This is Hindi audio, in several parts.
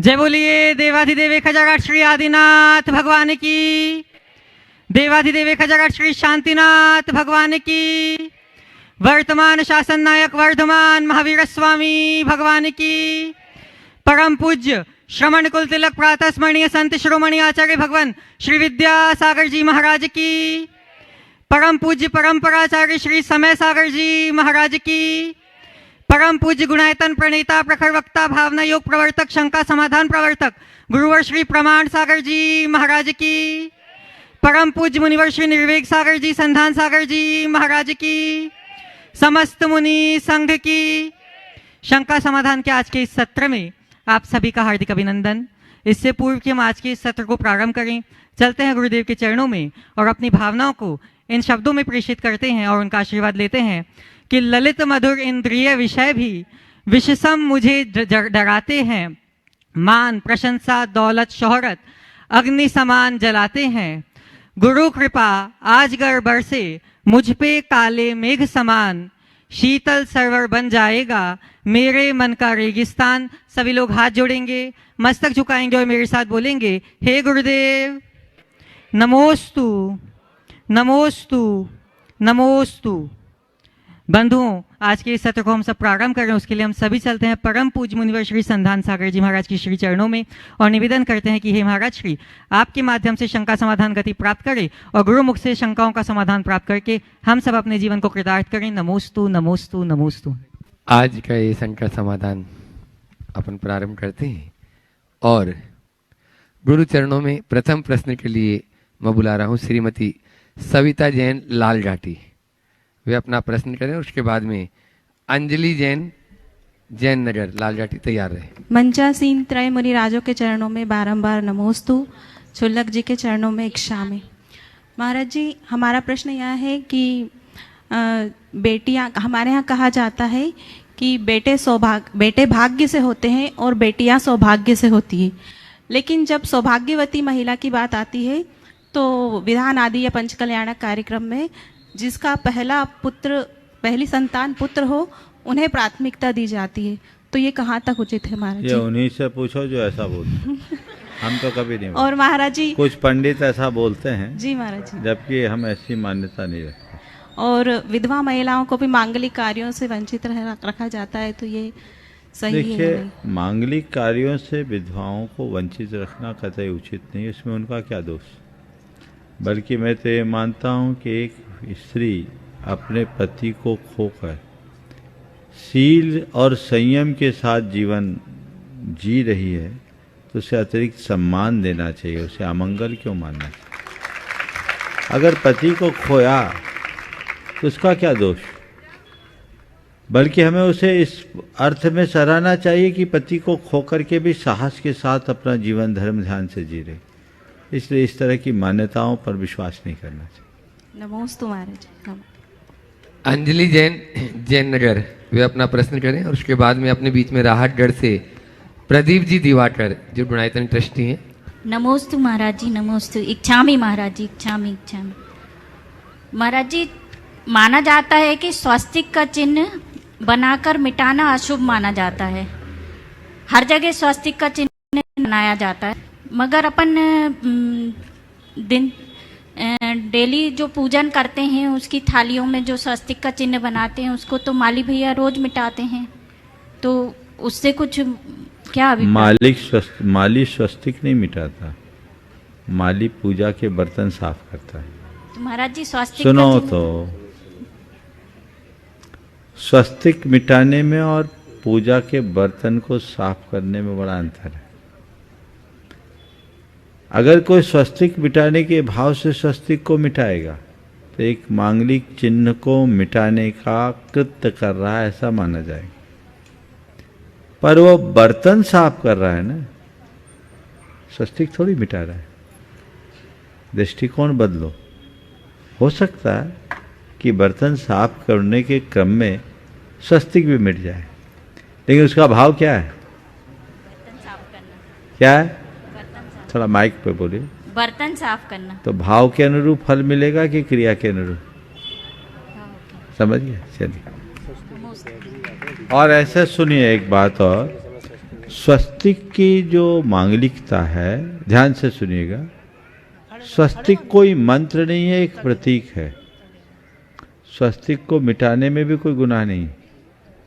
जय बोलिए देवाधिदेव खजागढ़ श्री आदिनाथ भगवान की, देवाधिदेव खजागढ़ श्री शांतिनाथ भगवान की, वर्तमान शासन नायक वर्धमान महावीर स्वामी भगवान की, परम पूज्य श्रवण कुल तिलक प्रातः स्मरणीय संत शिरोमणि आचार्य भगवान श्री विद्यासागर जी महाराज की, परम पूज्य परंपराचार्य श्री समय सागर जी महाराज की, परम पूज्य गुणायतन प्रणेता प्रखर वक्ता भावना योग प्रवर्तक शंका समाधान प्रवर्तक गुरुवर श्री प्रमाण सागर जी महाराज की, परम पूज्य मुनिवर श्री निर्वेग सागर जी संधान सागर जी महाराज की, समस्त मुनि संघ की। शंका समाधान के आज के इस सत्र में आप सभी का हार्दिक अभिनंदन। इससे पूर्व कि हम आज के इस सत्र को प्रारंभ करें, चलते हैं गुरुदेव के चरणों में और अपनी भावनाओं को इन शब्दों में प्रेषित करते हैं और उनका आशीर्वाद लेते हैं कि ललित मधुर इंद्रिय विषय भी विषसम मुझे डराते हैं, मान प्रशंसा दौलत शोहरत अग्नि समान जलाते हैं, गुरु कृपा आजगर बरसे मुझ पे काले मेघ समान, शीतल सरोवर बन जाएगा मेरे मन का रेगिस्तान। सभी लोग हाथ जोड़ेंगे, मस्तक झुकाएंगे और मेरे साथ बोलेंगे, हे गुरुदेव नमोस्तु नमोस्तु नमोस्तु। बंधुओं, आज के इस सत्र को हम सब प्रारंभ कर रहे हैं, उसके लिए हम सभी चलते हैं परम पूज्य मुनिवर श्री संधान सागर जी महाराज की श्री चरणों में और निवेदन करते हैं कि हे महाराज श्री, आपके माध्यम से शंका समाधान गति प्राप्त करें और गुरुमुख से शंकाओं का समाधान प्राप्त करके हम सब अपने जीवन को कृतार्थ करें। नमोस्तु नमोस्तु नमोस्तु। आज का ये शंका समाधान अपन प्रारंभ करते हैं और गुरु चरणों में प्रथम प्रश्न के लिए मैं बुला रहा हूँ श्रीमती सविता जैन लाल घाटी। वे अपना प्रश्न करें, उसके बाद में अंजलि जैन जैन नगर लाल घाटी तैयार रहे। मंचासीन त्रय मुनि राजों के चरणों में बारंबार नमोस्तु, छुल्लक जी के चरणों में इक्षामि। महाराज जी, हमारा प्रश्न यह है कि बेटियां, हमारे यहाँ कहा जाता है कि बेटे भाग्य से होते हैं और बेटियां सौभाग्य से होती है, लेकिन जब सौभाग्यवती महिला की बात आती है तो विधान आदि या पंचकल्याणक कार्यक्रम में जिसका पहली संतान पुत्र हो उन्हें प्राथमिकता दी जाती है, तो ये कहाँ तक उचित है महाराज जी? ये उन्हीं से पूछो जो ऐसा बोलते हम तो कभी नहीं। और महाराज जी, कुछ पंडित ऐसा बोलते हैं जी महाराज जी, जबकि हम ऐसी मान्यता नहीं रखते। और विधवा महिलाओं को भी मांगलिक कार्यों से वंचित रखा जाता है, तो ये सही है? देखिए, मांगलिक कार्यों से विधवाओं को वंचित रखना कतई उचित नहीं, इसमें उनका क्या दोष। बल्कि मैं तो ये मानता हूँ कि एक स्त्री अपने पति को खोकर शील और संयम के साथ जीवन जी रही है तो उसे अतिरिक्त सम्मान देना चाहिए, उसे अमंगल क्यों मानना चाहिए। अगर पति को खोया तो उसका क्या दोष, बल्कि हमें उसे इस अर्थ में सराहना चाहिए कि पति को खोकर के भी साहस के साथ अपना जीवन धर्म ध्यान से जी रही। इसलिए इस तरह की मान्यताओं पर विश्वास नहीं करना चाहिए। नमोस्तु महाराज। अंजलि जैन जैन नगर, वे अपना प्रश्न करें और उसके बाद में अपने बीच में राहतगढ़ से प्रदीप जी दिवाकर जो गुणायतन ट्रस्टी हैं। नमोस्तु महाराज जी, नमोस्तु। इच्छामि महाराज जी, इच्छामि इच्छामि। महाराज जी, माना जाता है कि स्वस्तिक का चिन्ह बनाकर मिटाना अशुभ माना जाता है, हर जगह स्वस्तिक का चिन्ह बनाया जाता है, मगर अपन डेली जो पूजन करते हैं उसकी थालियों में जो स्वस्तिक का चिन्ह बनाते हैं उसको तो माली भैया रोज मिटाते हैं, तो उससे कुछ क्या अभिप्राय? माली स्वस्तिक नहीं मिटाता, माली पूजा के बर्तन साफ करता है। तो महाराज जी, स्वस्तिक सुनो तो, स्वस्तिक मिटाने में और पूजा के बर्तन को साफ करने में बड़ा अंतर है। अगर कोई स्वस्तिक मिटाने के भाव से स्वस्तिक को मिटाएगा तो एक मांगलिक चिन्ह को मिटाने का कृत्य कर रहा है ऐसा माना जाएगा, पर वो बर्तन साफ कर रहा है ना, स्वस्तिक थोड़ी मिटा रहा है। दृष्टिकोण बदलो। हो सकता है कि बर्तन साफ करने के क्रम में स्वस्तिक भी मिट जाए, लेकिन उसका भाव क्या है? बर्तन साफ करना। क्या है? थोड़ा माइक पे बोलिए। बर्तन साफ करना। तो भाव के अनुरूप फल मिलेगा कि क्रिया के अनुरूप? समझिए। चलिए, और ऐसे सुनिए एक बात और, स्वस्तिक की जो मांगलिकता है, ध्यान से सुनिएगा, स्वस्तिक कोई मंत्र नहीं है, एक प्रतीक है। स्वस्तिक को मिटाने में भी कोई गुनाह नहीं,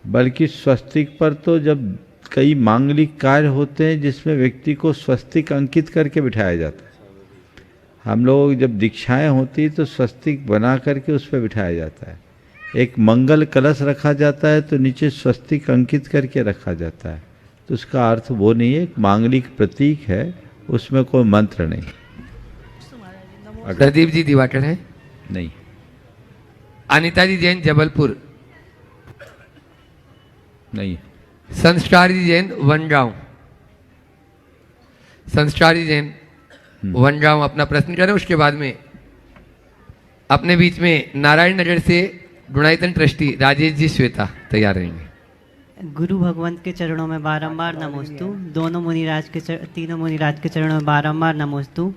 बल्कि स्वस्तिक पर तो जब कई मांगलिक कार्य होते हैं जिसमें व्यक्ति को स्वस्तिक अंकित करके बिठाया जाता है। हम लोग जब दीक्षाएं होती तो स्वस्तिक बना करके उस पर बिठाया जाता है। एक मंगल कलश रखा जाता है तो नीचे स्वस्तिक अंकित करके रखा जाता है। तो उसका अर्थ वो नहीं है, एक मांगलिक प्रतीक है, उसमें कोई मंत्र नहीं। प्रदीप जी दिवाकर है नहीं। अनिता जी जैन जबलपुर नहीं। संस्कार जी जैन वनगांव। संस्कार जी जैन वनगांव अपना प्रश्न करें, उसके बाद में अपने बीच में नारायण नगर से गुणायतन ट्रस्टी राजेश जी श्वेता तैयार रहेंगे। गुरु भगवंत के चरणों में बारंबार नमोस्तु। दोनों मुनिराज के तीनों मुनिराज के चरणों में बारंबार नमोस्तु।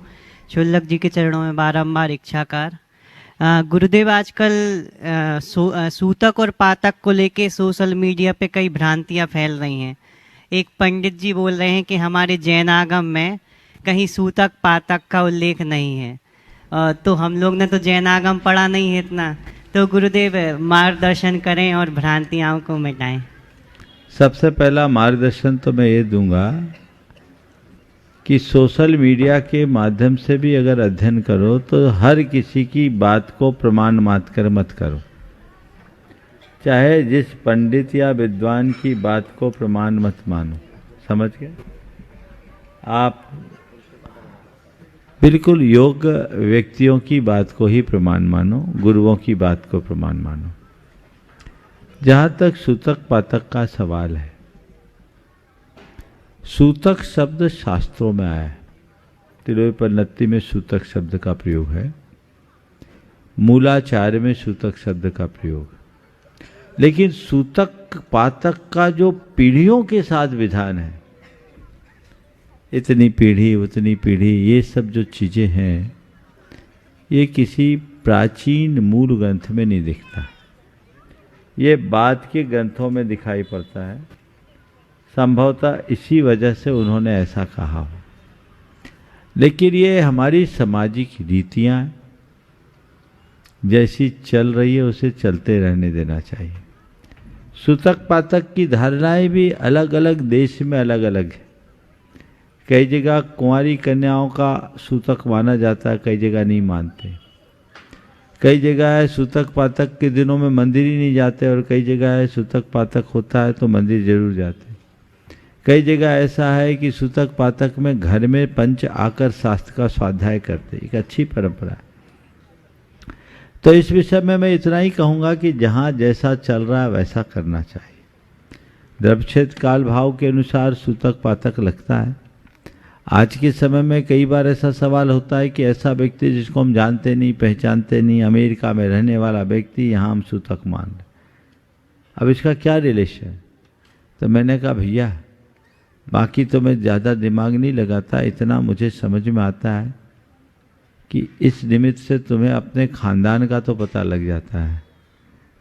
शुल्लक जी के चरणों में बारंबार इच्छाकार। गुरुदेव, आजकल सूतक और पातक को लेके सोशल मीडिया पे कई भ्रांतियां फैल रही हैं। एक पंडित जी बोल रहे हैं कि हमारे जैनागम में कहीं सूतक पातक का उल्लेख नहीं है। तो हम लोग ने तो जैनागम पढ़ा नहीं है इतना, तो गुरुदेव मार्गदर्शन करें और भ्रांतियों को मिटाएं। सबसे पहला मार्गदर्शन तो मैं ये दूंगा कि सोशल मीडिया के माध्यम से भी अगर अध्ययन करो तो हर किसी की बात को प्रमाण मानकर मत करो। चाहे जिस पंडित या विद्वान की बात को प्रमाण मत मानो। समझ गए? आप बिल्कुल योग्य व्यक्तियों की बात को ही प्रमाण मानो, गुरुओं की बात को प्रमाण मानो। जहाँ तक सूतक पातक का सवाल है, सूतक शब्द शास्त्रों में आया है। तिरुपन्नति में सूतक शब्द का प्रयोग है, मूलाचार्य में सूतक शब्द का प्रयोग है। लेकिन सूतक पातक का जो पीढ़ियों के साथ विधान है, इतनी पीढ़ी उतनी पीढ़ी, ये सब जो चीज़ें हैं, ये किसी प्राचीन मूल ग्रंथ में नहीं दिखता। ये बाद के ग्रंथों में दिखाई पड़ता है। संभवतः इसी वजह से उन्होंने ऐसा कहा हो। लेकिन ये हमारी सामाजिक रीतियाँ जैसी चल रही है उसे चलते रहने देना चाहिए। सूतक पातक की धारणाएं भी अलग अलग देश में अलग अलग है। कई जगह कुंवारी कन्याओं का सूतक माना जाता है, कई जगह नहीं मानते। कई जगह है सूतक पातक के दिनों में मंदिर ही नहीं जाते, और कई जगह है सूतक पातक होता है तो मंदिर जरूर जाते। कई जगह ऐसा है कि सूतक पातक में घर में पंच आकर शास्त्र का स्वाध्याय करते, एक अच्छी परंपरा है। तो इस विषय में मैं इतना ही कहूँगा कि जहाँ जैसा चल रहा है वैसा करना चाहिए। द्रव्यक्षेत्र काल भाव के अनुसार सूतक पातक लगता है। आज के समय में कई बार ऐसा सवाल होता है कि ऐसा व्यक्ति जिसको हम जानते नहीं पहचानते नहीं, अमेरिका में रहने वाला व्यक्ति, यहाँ हम सूतक मान रहे, अब इसका क्या रिलेशन? तो मैंने कहा भैया, बाकी तो मैं ज़्यादा दिमाग नहीं लगाता, इतना मुझे समझ में आता है कि इस निमित्त से तुम्हें अपने खानदान का तो पता लग जाता है।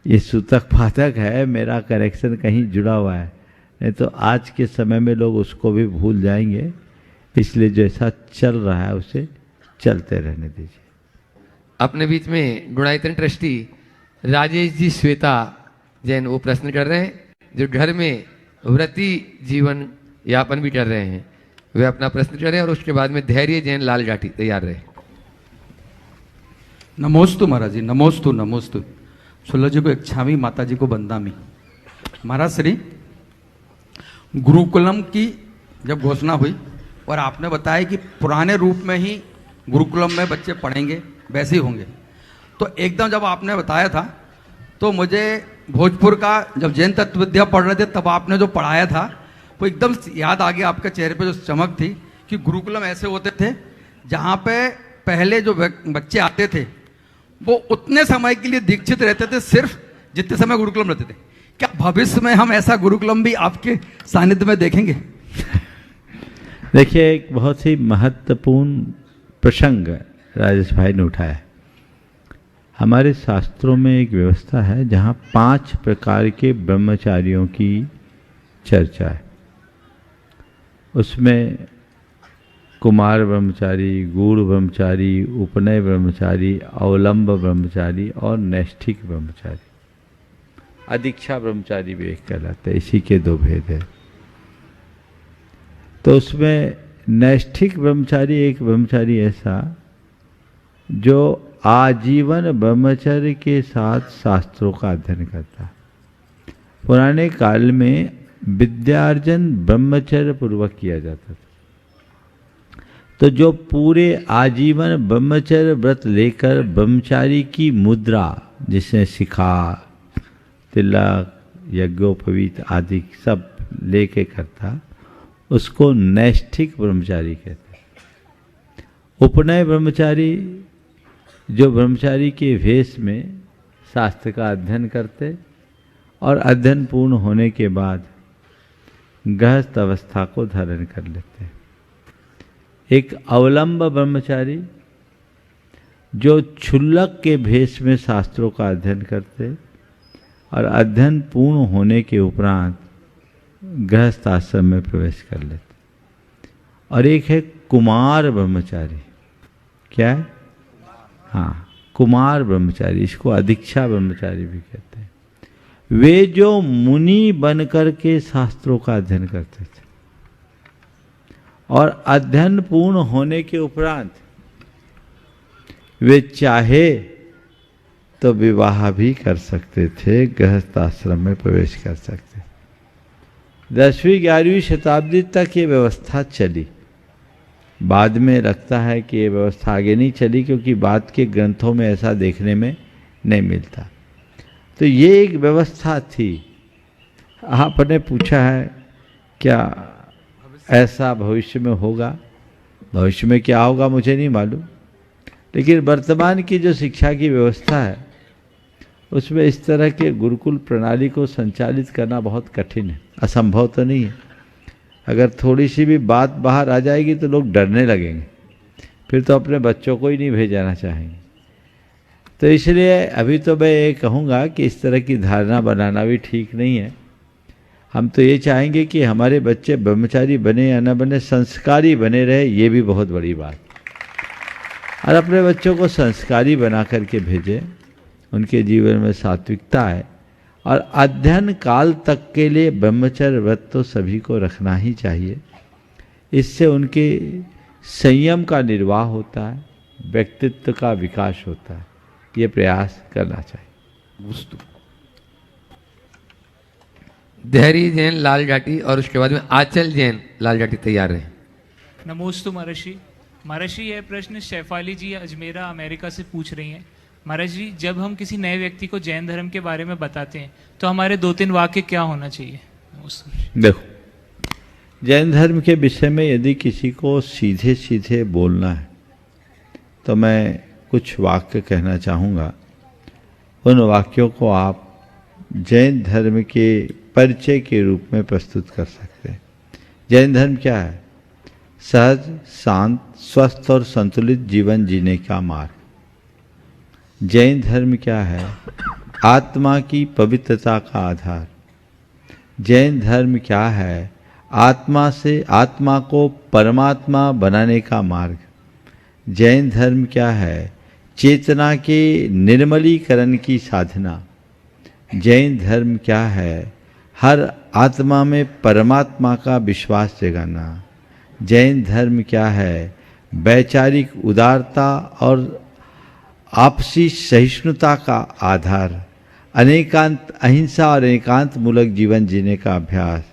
ये सूतक पातक है, मेरा करेक्शन कहीं जुड़ा हुआ है, नहीं तो आज के समय में लोग उसको भी भूल जाएंगे। इसलिए जैसा चल रहा है उसे चलते रहने दीजिए। अपने बीच में गुणायतन ट्रस्टी राजेश जी श्वेता जैन वो प्रश्न कर रहे हैं, जो घर में व्रती जीवन यापन भी कर रहे हैं, वे अपना प्रश्न करें, और उसके बाद में धैर्य जैन लाल घाटी तैयार रहे। नमोस्तु महाराज जी, नमोस्तु नमोस्तु। शुल्लक जी को इच्छामी, माता जी को बंदामी। महाराज श्री, गुरुकुलम की जब घोषणा हुई और आपने बताया कि पुराने रूप में ही गुरुकुलम में बच्चे पढ़ेंगे, वैसे ही होंगे, तो एकदम जब आपने बताया था तो मुझे भोजपुर का जब जैन तत्व विद्या पढ़ रहे थे तब आपने जो पढ़ाया था वो एकदम याद आ गया। आपके चेहरे पे जो चमक थी कि गुरुकुलम ऐसे होते थे जहाँ पे पहले जो बच्चे आते थे वो उतने समय के लिए दीक्षित रहते थे, सिर्फ जितने समय गुरुकुलम रहते थे। क्या भविष्य में हम ऐसा गुरुकुलम भी आपके सानिध्य में देखेंगे? देखिए, एक बहुत ही महत्वपूर्ण प्रसंग राजेश भाई ने उठाया है। हमारे शास्त्रों में एक व्यवस्था है जहाँ 5 प्रकार के ब्रह्मचारियों की चर्चा है। उसमें कुमार ब्रह्मचारी, गूढ़ ब्रह्मचारी, उपनय ब्रह्मचारी, अवलंब ब्रह्मचारी और नैष्ठिक ब्रह्मचारी। अधिक्षा ब्रह्मचारी भी एक कहलाता है, इसी के दो भेद है। तो उसमें नैष्ठिक ब्रह्मचारी एक ब्रह्मचारी ऐसा जो आजीवन ब्रह्मचर्य के साथ शास्त्रों का अध्ययन करता है। पुराने काल में विद्यार्जन ब्रह्मचर्य पूर्वक किया जाता था। तो जो पूरे आजीवन ब्रह्मचर्य व्रत लेकर ब्रह्मचारी की मुद्रा, जिसने शिखा, तिलक, यज्ञोपवीत आदि सब लेके करता, उसको नैष्ठिक ब्रह्मचारी कहते हैं। उपनय ब्रह्मचारी जो ब्रह्मचारी के वेश में शास्त्र का अध्ययन करते और अध्ययन पूर्ण होने के बाद गृहस्थ अवस्था को धारण कर लेते हैं। एक अवलंब ब्रह्मचारी जो क्षुल्लक के भेष में शास्त्रों का अध्ययन करते और अध्ययन पूर्ण होने के उपरांत गृहस्थ आश्रम में प्रवेश कर लेते। और एक है कुमार ब्रह्मचारी। क्या है? हाँ, कुमार ब्रह्मचारी, इसको अधिक्षा ब्रह्मचारी भी कहते हैं। वे जो मुनि बनकर के शास्त्रों का अध्ययन करते थे और अध्ययन पूर्ण होने के उपरांत वे चाहे तो विवाह भी कर सकते थे, गृहस्थ आश्रम में प्रवेश कर सकते। 10वीं 11वीं शताब्दी तक ये व्यवस्था चली। बाद में लगता है कि ये व्यवस्था आगे नहीं चली, क्योंकि बाद के ग्रंथों में ऐसा देखने में नहीं मिलता। तो ये एक व्यवस्था थी। आपने पूछा है क्या ऐसा भविष्य में होगा? भविष्य में क्या होगा मुझे नहीं मालूम, लेकिन वर्तमान की जो शिक्षा की व्यवस्था है उसमें इस तरह के गुरुकुल प्रणाली को संचालित करना बहुत कठिन है। असंभव तो नहीं है। अगर थोड़ी सी भी बात बाहर आ जाएगी तो लोग डरने लगेंगे, फिर तो अपने बच्चों को ही नहीं भेजना चाहेंगे। तो इसलिए अभी तो मैं ये कहूँगा कि इस तरह की धारणा बनाना भी ठीक नहीं है। हम तो ये चाहेंगे कि हमारे बच्चे ब्रह्मचारी बने या न बने, संस्कारी बने रहे, ये भी बहुत बड़ी बात। और अपने बच्चों को संस्कारी बना करके भेजें, उनके जीवन में सात्विकता है। और अध्ययन काल तक के लिए ब्रह्मचर्य व्रत तो सभी को रखना ही चाहिए। इससे उनके संयम का निर्वाह होता है, व्यक्तित्व का विकास होता है। ये प्रयास करना चाहिए। धैर्य जैन लाल जाटी और उसके बाद में आंचल जैन लाल जाटी तैयार रहे। नमोस्तु महर्षि। महर्षि, यह प्रश्न शेफाली जी अजमेरा अमेरिका से पूछ रही हैं। महाराज जी, जब हम किसी नए व्यक्ति को जैन धर्म के बारे में बताते हैं तो हमारे 2-3 वाक्य क्या होना चाहिए? देखो, जैन धर्म के विषय में यदि किसी को सीधे सीधे बोलना है तो मैं कुछ वाक्य कहना चाहूँगा। उन वाक्यों को आप जैन धर्म के परिचय के रूप में प्रस्तुत कर सकते हैं। जैन धर्म क्या है? सहज, शांत, स्वस्थ और संतुलित जीवन जीने का मार्ग। जैन धर्म क्या है? आत्मा की पवित्रता का आधार। जैन धर्म क्या है? आत्मा से आत्मा को परमात्मा बनाने का मार्ग। जैन धर्म क्या है? चेतना के निर्मलीकरण की साधना। जैन धर्म क्या है? हर आत्मा में परमात्मा का विश्वास जगाना। जैन धर्म क्या है? वैचारिक उदारता और आपसी सहिष्णुता का आधार। अनेकांत अहिंसा और एकांत मूलक जीवन जीने का अभ्यास।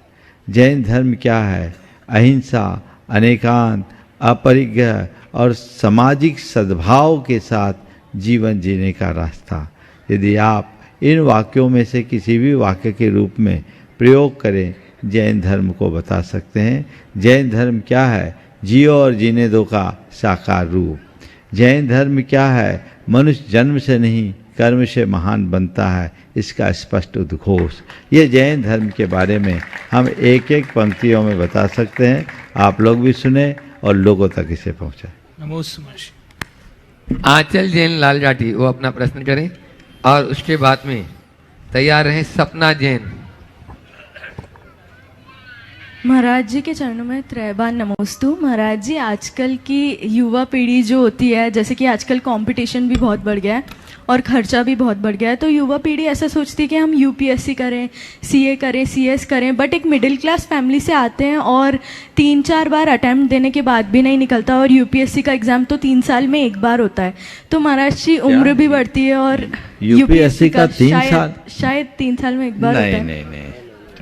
जैन धर्म क्या है? अहिंसा, अनेकांत, अपरिग्रह और सामाजिक सद्भाव के साथ जीवन जीने का रास्ता। यदि आप इन वाक्यों में से किसी भी वाक्य के रूप में प्रयोग करें, जैन धर्म को बता सकते हैं। जैन धर्म क्या है? जियो और जीने दो का साकार रूप। जैन धर्म क्या है? मनुष्य जन्म से नहीं कर्म से महान बनता है, इसका स्पष्ट उद्घोष। ये जैन धर्म के बारे में हम एक एक पंक्तियों में बता सकते हैं। आप लोग भी सुने और लोगों तक इसे पहुँचाएं। नमोस्तु महर्षि। आंचल जैन लाल जाटी वो अपना प्रश्न करें और उसके बाद में तैयार रहे सपना जैन। महाराज जी के चरणों में त्रैबार नमोस्तु। महाराज जी, आजकल की युवा पीढ़ी जो होती है, जैसे कि आजकल कंपटीशन भी बहुत बढ़ गया है और खर्चा भी बहुत बढ़ गया है, तो युवा पीढ़ी ऐसा सोचती है कि हम यूपीएससी करें, सीए करें, सीएस करें, बट एक मिडिल क्लास फैमिली से आते हैं और 3-4 बार अटैम्प्ट देने के बाद भी नहीं निकलता, और यूपीएससी का एग्ज़ाम तो 3 साल में एक बार होता है। तो महाराज जी उम्र भी बढ़ती है और यूपीएससी का 3 साल शायद 3 साल में एक बार होता है। नहीं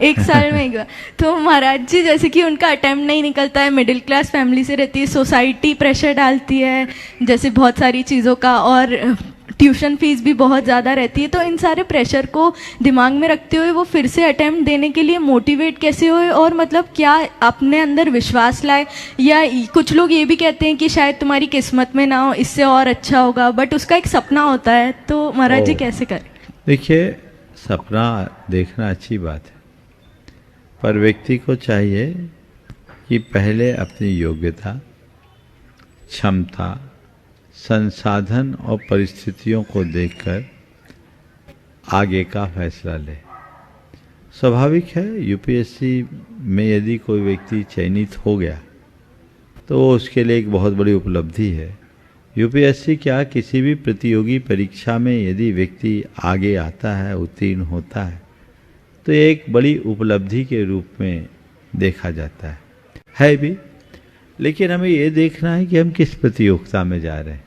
1 साल में एक बार। तो महाराज जी, जैसे कि उनका अटेम्प्ट नहीं निकलता है, मिडिल क्लास फैमिली से रहती है, सोसाइटी प्रेशर डालती है जैसे बहुत सारी चीज़ों का, और ट्यूशन फीस भी बहुत ज़्यादा रहती है, तो इन सारे प्रेशर को दिमाग में रखते हुए वो फिर से अटेम्प्ट देने के लिए मोटिवेट कैसे होए, और मतलब क्या अपने अंदर विश्वास लाए, या कुछ लोग ये भी कहते हैं कि शायद तुम्हारी किस्मत में ना हो, इससे और अच्छा होगा, बट उसका एक सपना होता है, तो महाराज जी कैसे करें? देखिए, सपना देखना अच्छी बात है, पर व्यक्ति को चाहिए कि पहले अपनी योग्यता, क्षमता, संसाधन और परिस्थितियों को देखकर आगे का फैसला ले। स्वाभाविक है, यूपीएससी में यदि कोई व्यक्ति चयनित हो गया तो उसके लिए एक बहुत बड़ी उपलब्धि है। यूपीएससी क्या, किसी भी प्रतियोगी परीक्षा में यदि व्यक्ति आगे आता है, उत्तीर्ण होता है, तो एक बड़ी उपलब्धि के रूप में देखा जाता है भी। लेकिन हमें ये देखना है कि हम किस प्रतियोगिता में जा रहे हैं,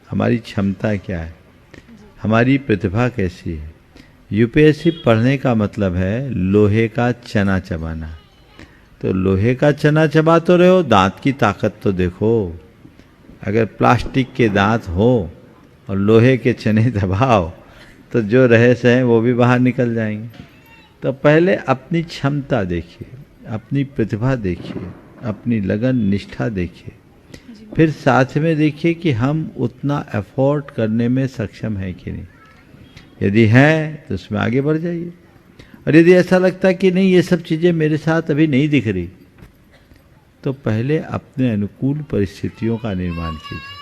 हमारी क्षमता क्या है, हमारी प्रतिभा कैसी है। यूपीएससी पढ़ने का मतलब है लोहे का चना चबाना। तो लोहे का चना चबा तो रहे हो, दांत की ताकत तो देखो। अगर प्लास्टिक के दांत हो और लोहे के चने दबाओ तो जो रहे सहे वो भी बाहर निकल जाएंगे। तो पहले अपनी क्षमता देखिए, अपनी प्रतिभा देखिए, अपनी लगन निष्ठा देखिए, फिर साथ में देखिए कि हम उतना एफोर्ड करने में सक्षम हैं कि नहीं। यदि हैं तो उसमें आगे बढ़ जाइए, और यदि ऐसा लगता है कि नहीं, ये सब चीज़ें मेरे साथ अभी नहीं दिख रही, तो पहले अपने अनुकूल परिस्थितियों का निर्माण कीजिए।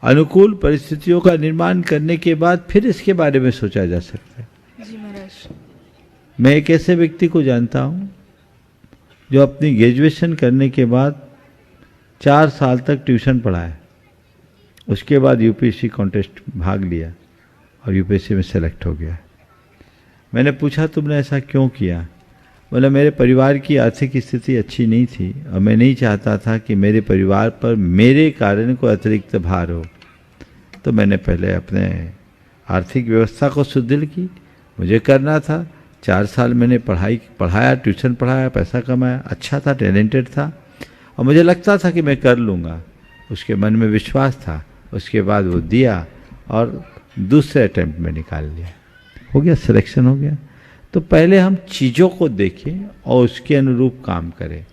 अनुकूल परिस्थितियों का निर्माण करने के बाद फिर इसके बारे में सोचा जा सकता है। जी महाराज। मैं एक ऐसे व्यक्ति को जानता हूँ जो अपनी ग्रेजुएशन करने के बाद 4 साल तक ट्यूशन पढ़ाया, उसके बाद यूपीएससी कॉन्टेस्ट भाग लिया और यूपीएससी में सेलेक्ट हो गया। मैंने पूछा, तुमने ऐसा क्यों किया? बोला, मेरे परिवार की आर्थिक स्थिति अच्छी नहीं थी और मैं नहीं चाहता था कि मेरे परिवार पर मेरे कारण कोई अतिरिक्त भार हो। तो मैंने पहले अपने आर्थिक व्यवस्था को सुदृढ़ की, मुझे करना था। 4 साल मैंने पढ़ाया, ट्यूशन पढ़ाया, पैसा कमाया, अच्छा था, टैलेंटेड था, और मुझे लगता था कि मैं कर लूँगा। उसके मन में विश्वास था। उसके बाद वो दिया और दूसरे अटेम्प्ट में निकाल लिया, हो गया, सिलेक्शन हो गया। तो पहले हम चीज़ों को देखें और उसके अनुरूप काम करें।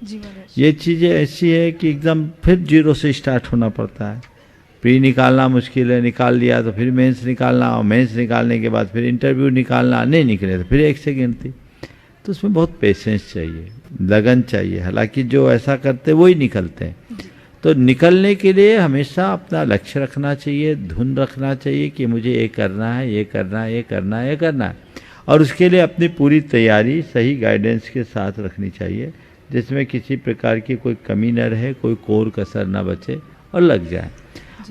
ये चीज़ें ऐसी है कि एकदम फिर 0 से स्टार्ट होना पड़ता है। प्री निकालना मुश्किल है, निकाल लिया तो फिर मेंस निकालना, और मेंस निकालने के बाद फिर इंटरव्यू निकालना, नहीं निकले तो फिर 1 से गिनती। तो उसमें बहुत पेशेंस चाहिए, लगन चाहिए। हालांकि जो ऐसा करते वही निकलते हैं। तो निकलने के लिए हमेशा अपना लक्ष्य रखना चाहिए, धुन रखना चाहिए कि मुझे ये करना है, ये करना है, ये करना है, ये करना है, और उसके लिए अपनी पूरी तैयारी सही गाइडेंस के साथ रखनी चाहिए, जिसमें किसी प्रकार की कोई कमी न रहे, कोई कोर कसर न बचे और लग जाए।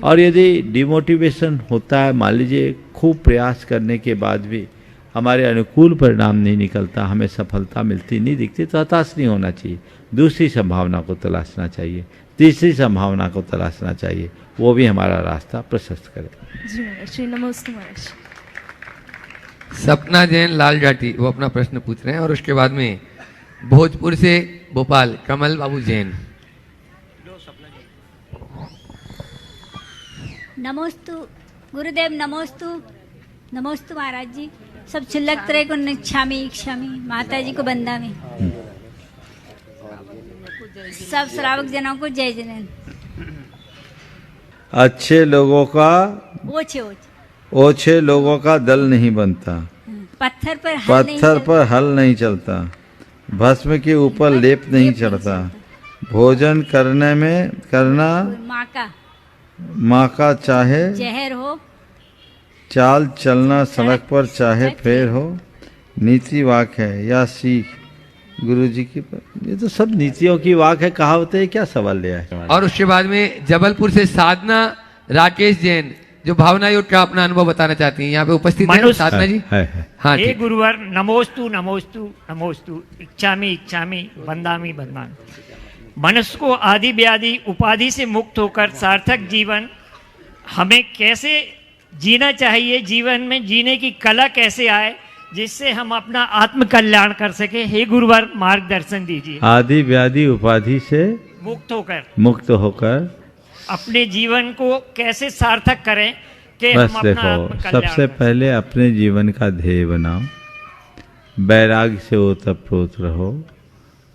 और यदि डिमोटिवेशन होता है, मान लीजिए खूब प्रयास करने के बाद भी हमारे अनुकूल परिणाम नहीं निकलता, हमें सफलता मिलती नहीं दिखती, तो हताश नहीं होना चाहिए। दूसरी संभावना को तलाशना चाहिए, तीसरी संभावना को तलाशना चाहिए, वो भी हमारा रास्ता प्रशस्त करे। जी महाराज, श्री नमस्ते महाराज। सपना जैन लाल जाटी वो अपना प्रश्न पूछ रहे हैं, और उसके बाद में भोजपुर से भोपाल कमल बाबू जैन। नमोस्तु गुरुदेव, नमोस्तु नमोस्तु महाराज जी। सब छिलक तरह को इच्छामी इच्छामी, माता जी को बंदा में, सब श्रावक जनों को जय जन। अच्छे लोगों का ओछे ओछे लोगों का दल नहीं बनता, पत्थर पर हल नहीं चलता, भस्म के ऊपर लेप नहीं चढ़ता, भोजन करना माँ का चाहे जहर हो, चाल चलना सड़क पर चाहे फेर हो, नीति वाक्य है या सीख गुरु जी की ये तो सब नीतियों की वाक है, कहावतें, क्या सवाल लिया है। और उसके बाद में जबलपुर से साधना राकेश जैन जो भावना योग का अपना अनुभव बताना चाहती हैं, यहाँ पे उपस्थित है साधना जी। है। हाँ हे ठीक। गुरुवर, नमोस्तु नमोस्तु नमोस्तु, इच्छामि इच्छामि बंदामि बंदामि। मनुष्य को आदि व्याधि उपाधि से मुक्त होकर सार्थक जीवन हमें कैसे जीना चाहिए, जीवन में जीने की कला कैसे आए जिससे हम अपना आत्म कल्याण कर सके, हे गुरुवर मार्गदर्शन दीजिए। आदि व्याधि उपाधि से मुक्त होकर अपने जीवन को कैसे सार्थक करें कि बस हम अपना देखो, आत्म कल्याण सबसे पहले अपने जीवन का ध्येय बनाओ, वैराग्य से ओतप्रोत रहो,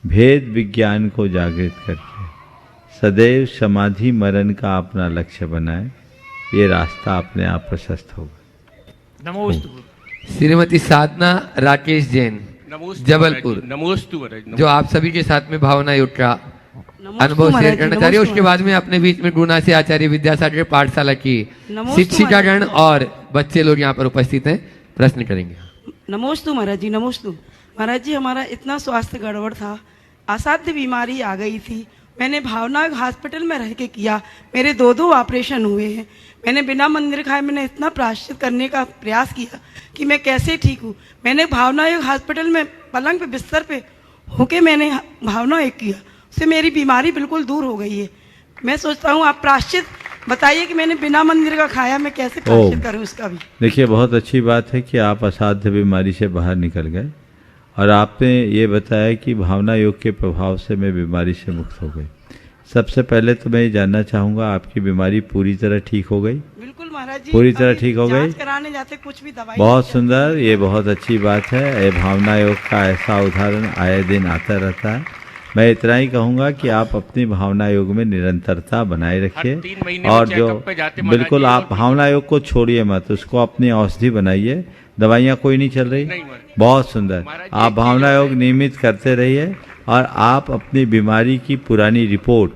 भेद विज्ञान को जागृत करके सदैव समाधि मरण का अपना लक्ष्य बनाए, ये रास्ता अपने आप प्रशस्त होगा। नमोस्तु। श्रीमती साधना राकेश जैन जबलपुर, जो आप सभी के साथ में भावना योग का अनुभव शेयर करना चाह रही है। उसके बाद में अपने बीच में गुणा से आचार्य विद्यासागर पाठशाला की शिक्षिकागण और बच्चे लोग यहाँ पर उपस्थित हैं, प्रश्न करेंगे। नमोस्तु महाराज जी, नमोस्तु महाराज जी। हमारा इतना स्वास्थ्य गड़बड़ था, असाध्य बीमारी आ गई थी। मैंने भावना हॉस्पिटल में रह के किया, मेरे 2 ऑपरेशन हुए हैं। मैंने बिना मंदिर खाए मैंने इतना प्रायश्चित करने का प्रयास किया कि मैं कैसे ठीक हूँ। मैंने भावना योग हॉस्पिटल में पलंग पे बिस्तर पे होके मैंने भावना योग किया, उससे मेरी बीमारी बिल्कुल दूर हो गई है। मैं सोचता हूँ आप प्रायश्चित बताइए कि मैंने बिना मंदिर का खाया, मैं कैसे प्रायश्चित करूँ उसका भी। देखिए, बहुत अच्छी बात है कि आप असाध्य बीमारी से बाहर निकल गए और आपने ये बताया कि भावना योग के प्रभाव से मैं बीमारी से मुक्त हो गई। सबसे पहले तो मैं ये जानना चाहूँगा, आपकी बीमारी पूरी तरह ठीक हो गई? बिल्कुल महाराज जी, पूरी तरह ठीक हो गई। जांच कराने जाते कुछ भी दवाई। बहुत सुंदर, ये बहुत अच्छी बात है। ये भावना योग का ऐसा उदाहरण आए दिन आता रहता है। मैं इतना ही कहूँगा कि आप अपनी भावना योग में निरंतरता बनाए रखिए और जो बिल्कुल आप भावना योग को छोड़िए मत, उसको अपनी औषधि बनाइए। दवाइयाँ कोई नहीं चल रही, बहुत सुंदर। आप भावना योग नियमित करते रहिए और आप अपनी बीमारी की पुरानी रिपोर्ट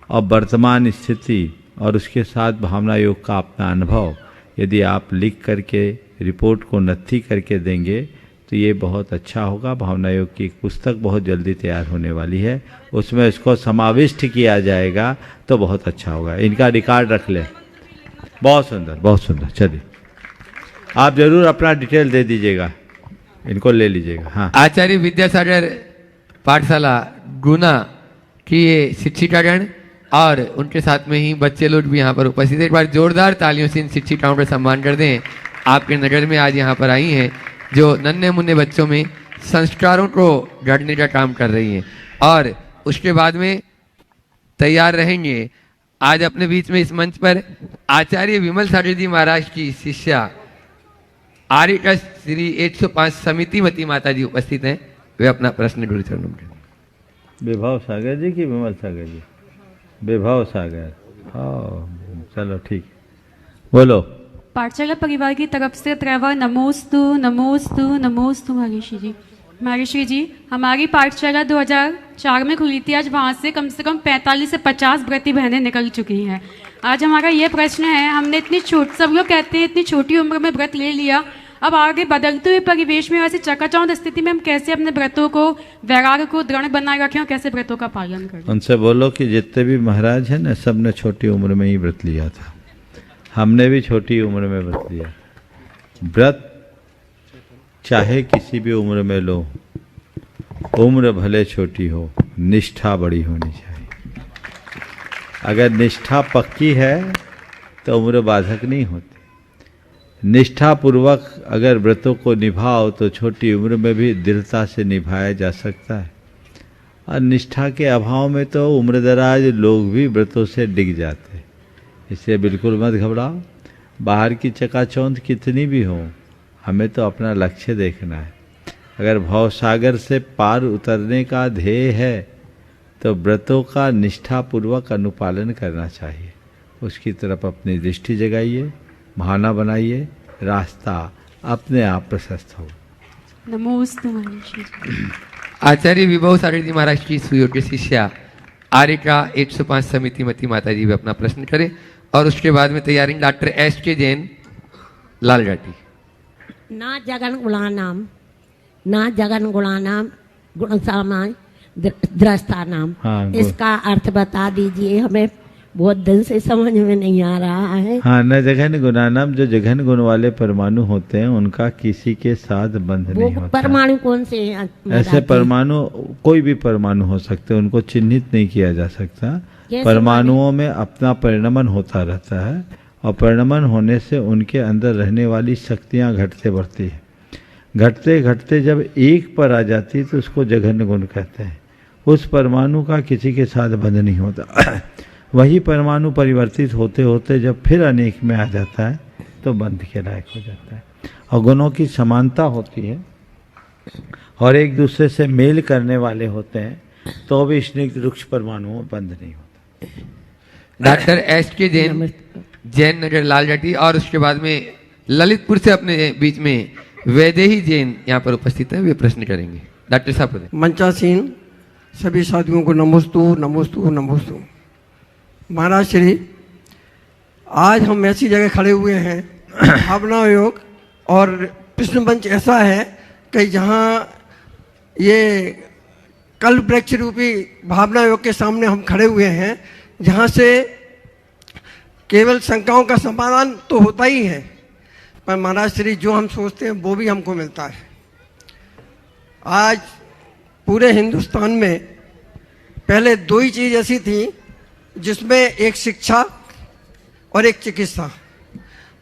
और वर्तमान स्थिति और उसके साथ भावना योग का अपना अनुभव यदि आप लिख करके रिपोर्ट को नत्थी करके देंगे तो ये बहुत अच्छा होगा। भावना योग की एक पुस्तक बहुत जल्दी तैयार होने वाली है, उसमें इसको समाविष्ट किया जाएगा तो बहुत अच्छा होगा। इनका रिकॉर्ड रख लें। बहुत सुंदर, बहुत सुंदर। चलिए, आप जरूर अपना डिटेल दे दीजिएगा, इनको ले लीजिएगा। हाँ, आचार्य विद्यासागर पाठशाला गुना की ये शिक्षिकागण और उनके साथ में ही बच्चे लोग भी यहाँ पर उपस्थित हैं। एक बार जोरदार तालियों से इन शिक्षिकाओं का सम्मान कर दें। आपके नगर में आज यहाँ पर आई हैं जो नन्हे मुन्ने बच्चों में संस्कारों को गढ़ने का काम कर रही हैं और उसके बाद में तैयार रहेंगे। आज अपने बीच में इस मंच पर आचार्य विमल सागर जी महाराज की शिष्या आर्य का श्री 105 समिति मती माता जी उपस्थित हैं। वे अपना प्रश्न गुरु चरणों में। विभव सागर जी की विमल सागर जी? विभव सागर, हाँ, चलो ठीक, बोलो। पाठशाला परिवार की तरफ से त्रैवा नमोस्तु नमोस्तु नमोस्तु महर्षि जी। महर्षि जी, हमारी पाठशाला 2004 में खुली थी। आज वहाँ से कम 45 से 50 व्रती बहनें निकल चुकी हैं। आज हमारा ये प्रश्न है, हमने सब लोग कहते हैं इतनी छोटी उम्र में व्रत ले लिया, अब आगे बदलते हुए परिवेश में ऐसे चकाचौंध स्थिति में हम कैसे अपने व्रतों को, वैराग्य को दृढ़ बनाए रखें और कैसे व्रतों का पालन करें? उनसे बोलो कि जितने भी महाराज हैं ना, सब ने छोटी उम्र में ही व्रत लिया था। हमने भी छोटी उम्र में व्रत लिया। व्रत चाहे किसी भी उम्र में लो, उम्र भले छोटी हो, निष्ठा बड़ी होनी चाहिए। अगर निष्ठा पक्की है तो उम्र बाधक नहीं होती। निष्ठा पूर्वक अगर व्रतों को निभाओ तो छोटी उम्र में भी दृढ़ता से निभाया जा सकता है। और निष्ठा के अभाव में तो उम्रदराज लोग भी व्रतों से डिग जाते हैं। इसलिए बिल्कुल मत घबराओ। बाहर की चकाचौंध कितनी भी हो, हमें तो अपना लक्ष्य देखना है। अगर भव सागर से पार उतरने का ध्येय है तो व्रतों का निष्ठापूर्वक अनुपालन करना चाहिए। उसकी तरफ अपनी दृष्टि जगाइए, भावना बनाइए, रास्ता अपने आप प्रशस्त हो। नमोस्तु महर्षि। आचार्य विभव सागर जी महाराज की सुयोग्य शिष्या आर्य का 105 समिति मती माता जी भी अपना प्रश्न करें और उसके बाद में तैयारी डॉक्टर एस के जैन लालघाटी। ना जगन गुणानाम गुणसामा दृष्टा नाम, हाँ, इसका अर्थ बता दीजिए, हमें बहुत दिन से समझ में नहीं आ रहा है। हाँ, न जघन गुणानाम, जो जघन गुण वाले परमाणु होते हैं उनका किसी के साथ बंध नहीं होता। परमाणु कौन से हैं? ऐसे परमाणु कोई भी परमाणु हो सकते हैं, उनको चिन्हित नहीं किया जा सकता। परमाणुओं में अपना परिणमन होता रहता है और परिणमन होने से उनके अंदर रहने वाली शक्तियाँ घटते बढ़ती है। घटते घटते जब एक पर आ जाती है तो उसको जघन्य गुण कहते हैं। उस परमाणु का किसी के साथ बंध नहीं होता। वही परमाणु परिवर्तित होते होते जब फिर अनेक में आ जाता है तो बंध के लायक हो जाता है। और गुणों की समानता होती है और एक दूसरे से मेल करने वाले होते हैं तो भी स्निग्ध वृक्ष परमाणुओं में बंध नहीं होता। डॉक्टर एस के जैन, जैन नगर लालजाटी, और उसके बाद में ललितपुर से अपने बीच में वैदेही जैन यहाँ पर उपस्थित है, वे प्रश्न करेंगे। डॉक्टर साहब। मंचासीन सभी साथियों को नमोस्तु नमोस्तु नमोस्तु। महाराज श्री, आज हम ऐसी जगह खड़े हुए हैं, भावना योग और कृष्ण पंच ऐसा है कि जहाँ ये कल्प वृक्ष रूपी भावना योग के सामने हम खड़े हुए हैं, जहाँ से केवल शंकाओं का समाधान तो होता ही है, पर महाराज श्री जो हम सोचते हैं वो भी हमको मिलता है। आज पूरे हिंदुस्तान में पहले दो ही चीज़ ऐसी थी जिसमें एक शिक्षा और एक चिकित्सा,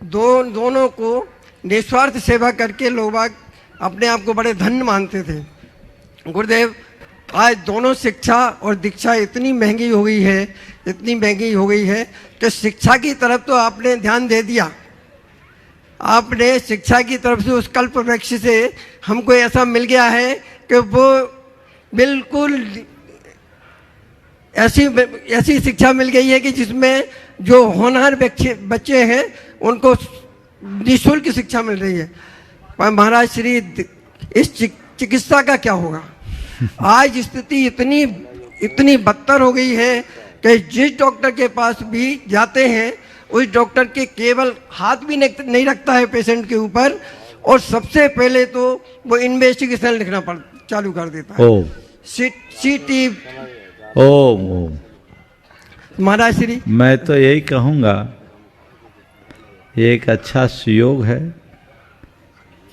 दोनों को निस्वार्थ सेवा करके लोग अपने आप को बड़े धन्य मानते थे। गुरुदेव, आज दोनों शिक्षा और दीक्षा इतनी महंगी हो गई है, इतनी महंगी हो गई है कि शिक्षा की तरफ तो आपने ध्यान दे दिया, आपने शिक्षा की तरफ से उस कल्प वृक्ष से हमको ऐसा मिल गया है कि वो बिल्कुल ऐसी शिक्षा मिल गई है कि जिसमें जो होनहार बच्चे हैं उनको निःशुल्क शिक्षा मिल रही है। पर महाराज श्री, इस चिकित्सा का क्या होगा? आज स्थिति इतनी बदतर हो गई है कि जिस डॉक्टर के पास भी जाते हैं उस डॉक्टर के केवल हाथ भी नहीं रखता है पेशेंट के ऊपर, और सबसे पहले तो वो इन्वेस्टिगेशन लिखना चालू कर देता है। सीटी ओम। महाराज श्री, मैं तो यही कहूँगा, ये एक अच्छा सुयोग है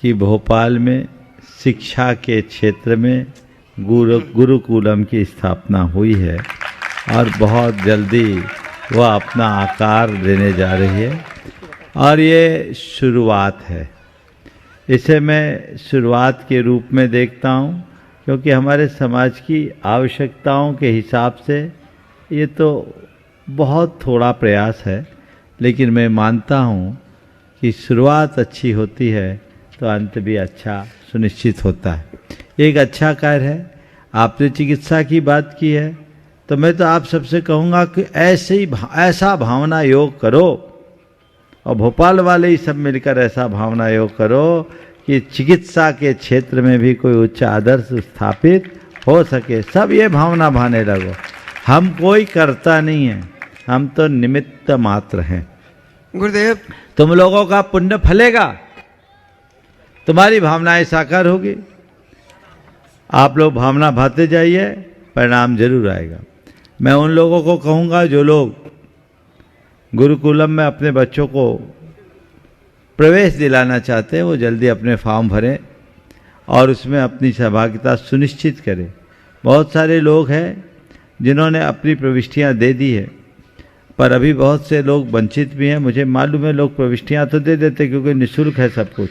कि भोपाल में शिक्षा के क्षेत्र में गुरुकुलम की स्थापना हुई है और बहुत जल्दी वह अपना आकार देने जा रही है, और ये शुरुआत है। इसे मैं शुरुआत के रूप में देखता हूँ, क्योंकि हमारे समाज की आवश्यकताओं के हिसाब से ये तो बहुत थोड़ा प्रयास है, लेकिन मैं मानता हूँ कि शुरुआत अच्छी होती है तो अंत भी अच्छा सुनिश्चित होता है। एक अच्छा कार्य है। आपने चिकित्सा की बात की है तो मैं तो आप सबसे कहूँगा कि ऐसा भावना योग करो, और भोपाल वाले ही सब मिलकर ऐसा भावना योग करो कि चिकित्सा के क्षेत्र में भी कोई उच्च आदर्श स्थापित हो सके। सब ये भावना भाने लगो। हम कोई करता नहीं है, हम तो निमित्त मात्र हैं। गुरुदेव, तुम लोगों का पुण्य फलेगा, तुम्हारी भावनाएं साकार होगी। आप लोग भावना भाते जाइए, परिणाम जरूर आएगा। मैं उन लोगों को कहूँगा जो लोग गुरुकुलम में अपने बच्चों को प्रवेश दिलाना चाहते हैं, वो जल्दी अपने फॉर्म भरें और उसमें अपनी सहभागिता सुनिश्चित करें। बहुत सारे लोग हैं जिन्होंने अपनी प्रविष्टियां दे दी है, पर अभी बहुत से लोग वंचित भी हैं। मुझे मालूम है, लोग प्रविष्टियां तो दे देते क्योंकि निःशुल्क है सब कुछ,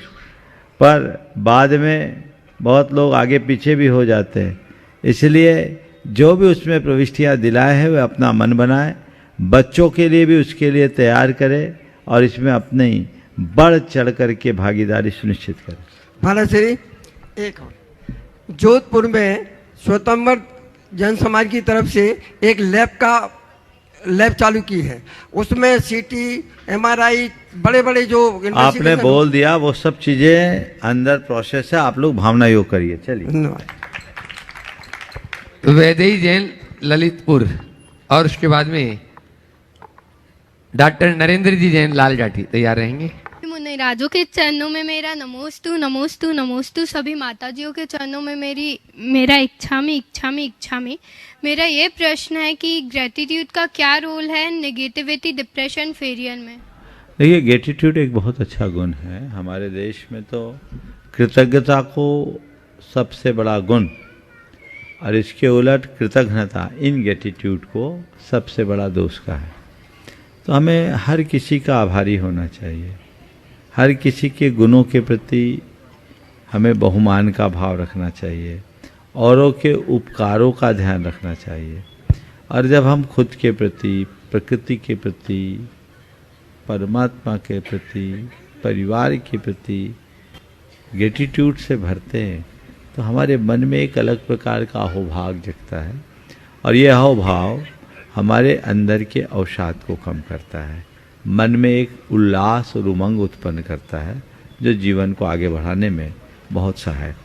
पर बाद में बहुत लोग आगे पीछे भी हो जाते हैं। इसलिए जो भी उसमें प्रविष्टियां दिलाए हैं वे अपना मन बनाए, बच्चों के लिए भी उसके लिए तैयार करें और इसमें अपनी बढ़ चढ़ करके भागीदारी सुनिश्चित करें। महाराज श्री, एक जोधपुर में स्वतंत्र जन समाज की तरफ से एक लैब चालू की है, उसमें सीटी, एमआरआई, बड़े बड़े जो आपने बोल दिया वो सब चीजें अंदर प्रोसेस है। आप लोग भावना योग करिए। चलिए। धन्यवाद। वैदेही जैन ललितपुर, और उसके बाद में डॉक्टर नरेंद्र जी जैन लालजाटी तैयार रहेंगे। मुने राजों के चरणों में मेरा नमोस्तु नमोस्तु नमोस्तु। सभी माताजियों के चरणों में मेरा इच्छामी। मेरा ये प्रश्न है कि ग्रेटिट्यूड का क्या रोल है नेगेटिविटी, डिप्रेशन, फेलियर में? देखिए, ग्रेटिट्यूड एक बहुत अच्छा गुण है। हमारे देश में तो कृतज्ञता को सबसे बड़ा गुण और इसके उलट कृतज्ञता, इनग्रेटिट्यूड को सबसे बड़ा दोष का है। तो हमें हर किसी का आभारी होना चाहिए, हर किसी के गुणों के प्रति हमें बहुमान का भाव रखना चाहिए, औरों के उपकारों का ध्यान रखना चाहिए। और जब हम खुद के प्रति, प्रकृति के प्रति, परमात्मा के प्रति, परिवार के प्रति ग्रेटिट्यूड से भरते हैं तो हमारे मन में एक अलग प्रकार का अहोभाव जगता है और यह अहोभाव हमारे अंदर के अवसाद को कम करता है, मन में एक उल्लास और उमंग उत्पन्न करता है जो जीवन को आगे बढ़ाने में बहुत सहायक।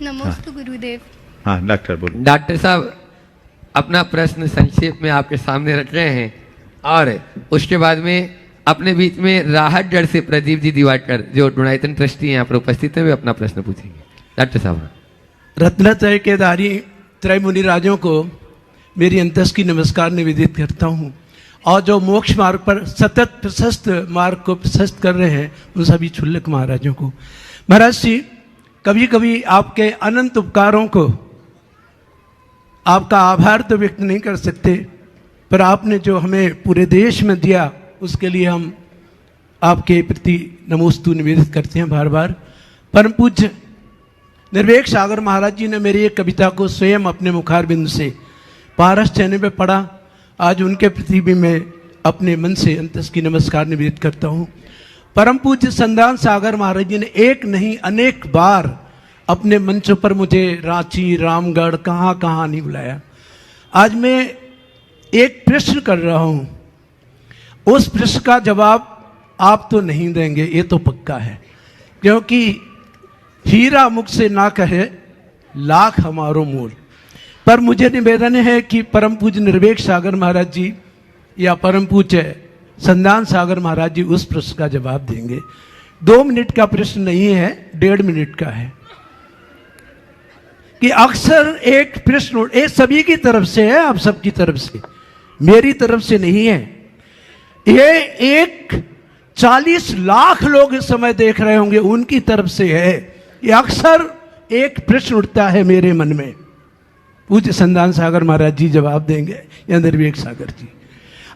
नमोस्तु गुरुदेव। हाँ डॉक्टर बोलिए। डॉक्टर साहब अपना प्रश्न संक्षेप में आपके सामने रख रहे हैं और उसके बाद में अपने बीच में राहत गढ़ से प्रदीप जी दिवाकर जो गुणायतन ट्रस्टी यहाँ पर उपस्थित हैं वे अपना प्रश्न पूछेंगे। डॉक्टर साहब। रत्नात्रय के धारी त्रय मुनि राजों को मेरी अंतस की नमस्कार निवेदित करता हूँ और जो मोक्ष मार्ग पर सतत प्रशस्त मार्ग को प्रशस्त कर रहे हैं उन सभी क्षुल्लक महाराजों को। महाराज जी, कभी कभी आपके अनंत उपकारों को आपका आभार तो व्यक्त नहीं कर सकते, पर आपने जो हमें पूरे देश में दिया उसके लिए हम आपके प्रति नमोस्तु निवेदित करते हैं बार बार। परम पूज्य निर्वेक सागर महाराज जी ने मेरी एक कविता को स्वयं अपने मुखारबिंद से पारस चैनल पे पढ़ा। आज उनके प्रति भी मैं अपने मन से अंतस की नमस्कार निवेदित करता हूँ। परम पूज्य संदान सागर महाराज जी ने एक नहीं अनेक बार अपने मंचों पर मुझे रांची, रामगढ़, कहाँ कहाँ नहीं बुलाया। आज मैं एक प्रश्न कर रहा हूँ, उस प्रश्न का जवाब आप तो नहीं देंगे, ये तो पक्का है, क्योंकि हीरा मुख से ना कहे लाख हमारो मोल। पर मुझे निवेदन है कि परम पूज्य निर्वेक सागर महाराज जी या परम पूज्य संदान सागर महाराज जी उस प्रश्न का जवाब देंगे। 2 मिनट का प्रश्न नहीं है, 1.5 मिनट का है कि अक्सर एक प्रश्न ये सभी की तरफ से है, आप सबकी तरफ से, मेरी तरफ से नहीं है। ये एक 40 लाख लोग इस समय देख रहे होंगे, उनकी तरफ से है। ये अक्सर एक प्रश्न उठता है मेरे मन में, पूज्य संदान सागर महाराज जी जवाब देंगे या निर्वेक सागर जी।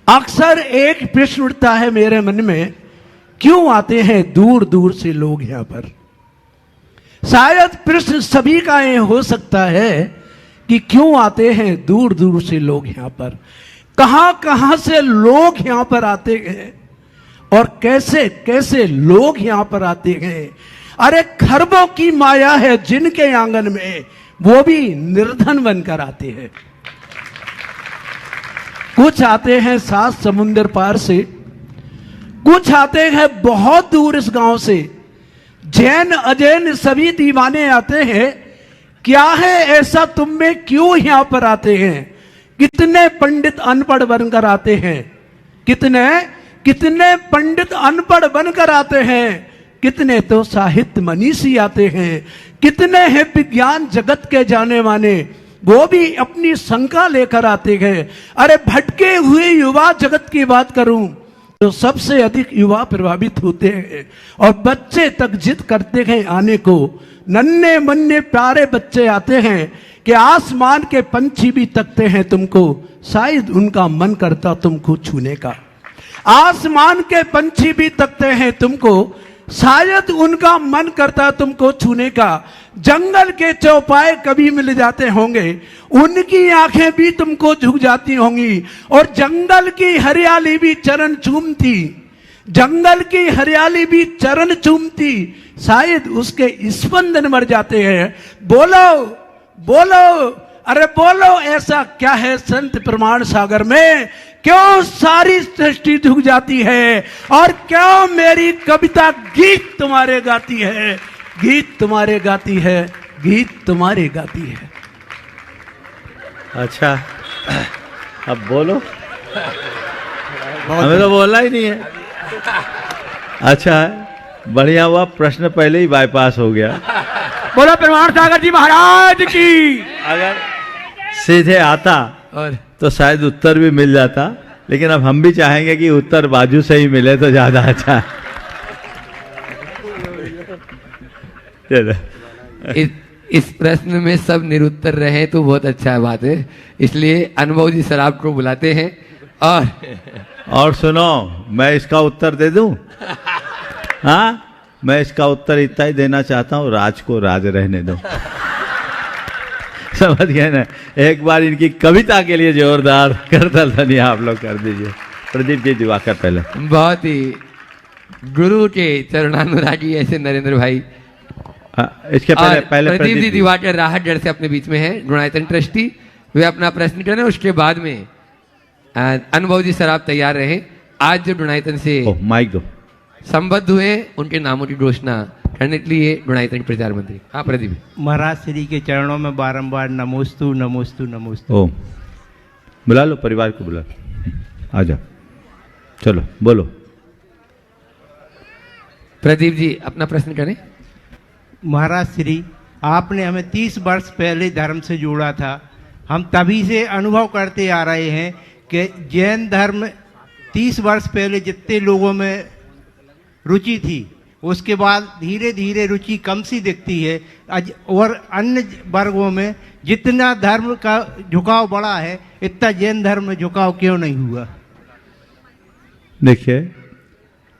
अक्सर एक प्रश्न उठता है मेरे मन में, क्यों आते हैं दूर दूर से लोग यहां पर? शायद प्रश्न सभी का ये हो सकता है कि क्यों आते हैं दूर दूर से लोग यहां पर, कहां कहां से लोग यहां पर आते हैं और कैसे कैसे लोग यहां पर आते हैं। अरे खरबों की माया है जिनके आंगन में, वो भी निर्धन बनकर आते हैं। कुछ आते हैं 7 समुंदर पार से, कुछ आते हैं बहुत दूर इस गांव से। जैन अजैन सभी दीवाने आते हैं। क्या है ऐसा तुम में, क्यों यहां पर आते हैं? कितने पंडित अनपढ़ बनकर आते हैं, कितने पंडित अनपढ़ बनकर आते हैं, कितने तो साहित्य मनीषी आते हैं, कितने हैं विज्ञान जगत के जाने माने, वो भी अपनी शंका लेकर आते हैं। अरे भटके हुए युवा जगत की बात करूं तो सबसे अधिक युवा प्रभावित होते हैं और बच्चे तक जिद करते हैं आने को। नन्हे मुन्ने प्यारे बच्चे आते हैं कि आसमान के पंछी भी तकते हैं तुमको, शायद उनका मन करता तुमको छूने का। आसमान के पंछी भी तकते हैं तुमको, शायद उनका मन करता तुमको छूने का। जंगल के चौपाए कभी मिल जाते होंगे, उनकी आंखें भी तुमको झुक जाती होंगी और जंगल की हरियाली भी चरण चूमती, जंगल की हरियाली भी चरण चूमती, शायद उसके स्पंदन मर जाते हैं। बोलो बोलो, अरे बोलो, ऐसा क्या है संत प्रमाण सागर में, क्यों सारी सृष्टि झुक जाती है और क्यों मेरी कविता गीत तुम्हारे गाती है, गीत तुम्हारे गाती है, गीत तुम्हारे गाती है। अच्छा, अब बोलो, हमें तो बोलना ही नहीं है। अच्छा है, बढ़िया हुआ, प्रश्न पहले ही बाईपास हो गया। बोलो प्रमाण सागर जी महाराज की। अगर सीधे आता और तो शायद उत्तर भी मिल जाता, लेकिन अब हम भी चाहेंगे कि उत्तर बाजू से ही मिले तो ज्यादा अच्छा है। चलो। इस प्रश्न में सब निरुत्तर रहे तो बहुत अच्छा बात है, इसलिए अनुभव जी सर आपको बुलाते हैं। और सुनो, मैं इसका उत्तर दे दूं? हाँ, मैं इसका उत्तर इतना ही देना चाहता हूँ, राज को राज रहने दो। समझ गए ना? एक बार इनकी कविता के लिए जोरदार करतल ध्वनि आप लोग कर दीजिए। प्रदीप जी दिवाकर पहले। बहुत ही गुरु के चरणानुरागी ऐसे नरेंद्र भाई। इसके पहले प्रदीप जी दिवाकर राहतगढ़ से अपने बीच में है, गुणायतन ट्रस्टी। वे अपना प्रश्न करें, उसके बाद में अनुभव जी सर आप तैयार रहे। आज जो गुणायतन से माइक दो संबद्ध हुए, उनके नामों की घोषणा करने के लिए गुणायतन प्रचार मंत्री। हाँ प्रदीप। महाराज श्री के चरणों में बारंबार नमोस्तु नमोस्तु नमोस्तु। ओम। बुला लो, परिवार को बुला लो, आ जाओ, चलो बोलो। प्रदीप जी अपना प्रश्न करें। महाराज श्री, आपने हमें 30 वर्ष पहले धर्म से जोड़ा था। हम तभी से अनुभव करते आ रहे हैं कि जैन धर्म 30 वर्ष पहले जितने लोगों में रुचि थी, उसके बाद धीरे धीरे रुचि कम सी दिखती है। और अन्य वर्गों में जितना धर्म का झुकाव बढ़ा है, इतना जैन धर्म में झुकाव क्यों नहीं हुआ? देखिए,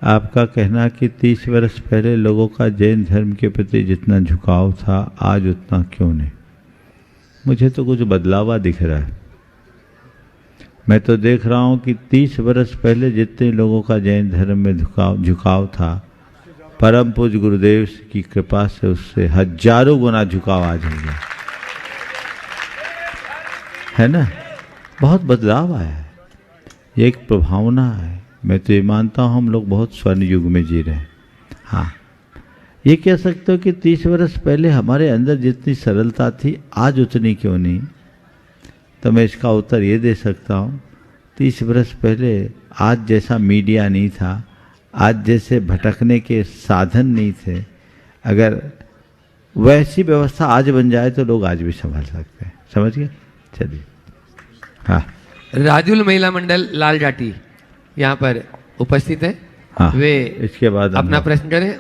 आपका कहना कि 30 वर्ष पहले लोगों का जैन धर्म के प्रति जितना झुकाव था, आज उतना क्यों नहीं? मुझे तो कुछ बदलावा दिख रहा है। मैं तो देख रहा हूं कि 30 वर्ष पहले जितने लोगों का जैन धर्म में झुकाव था, परम पूज्य गुरुदेव की कृपा से उससे हजारों गुना झुकाव आज हो गया है ना। बहुत बदलाव आया है, ये एक प्रभावना है। मैं तो ये मानता हूँ हम लोग बहुत स्वर्ण युग में जी रहे हैं। हाँ, ये कह सकते हो कि 30 वर्ष पहले हमारे अंदर जितनी सरलता थी, आज उतनी क्यों नहीं? तो मैं इसका उत्तर ये दे सकता हूँ, 30 वर्ष पहले आज जैसा मीडिया नहीं था, आज जैसे भटकने के साधन नहीं थे। अगर वैसी व्यवस्था आज बन जाए तो लोग आज भी संभाल सकते हैं। समझ गए? चलिए। हाँ, राजुल महिला मंडल लाल जाटी यहाँ पर उपस्थित है। हाँ, वे इसके बाद अपना प्रश्न करें।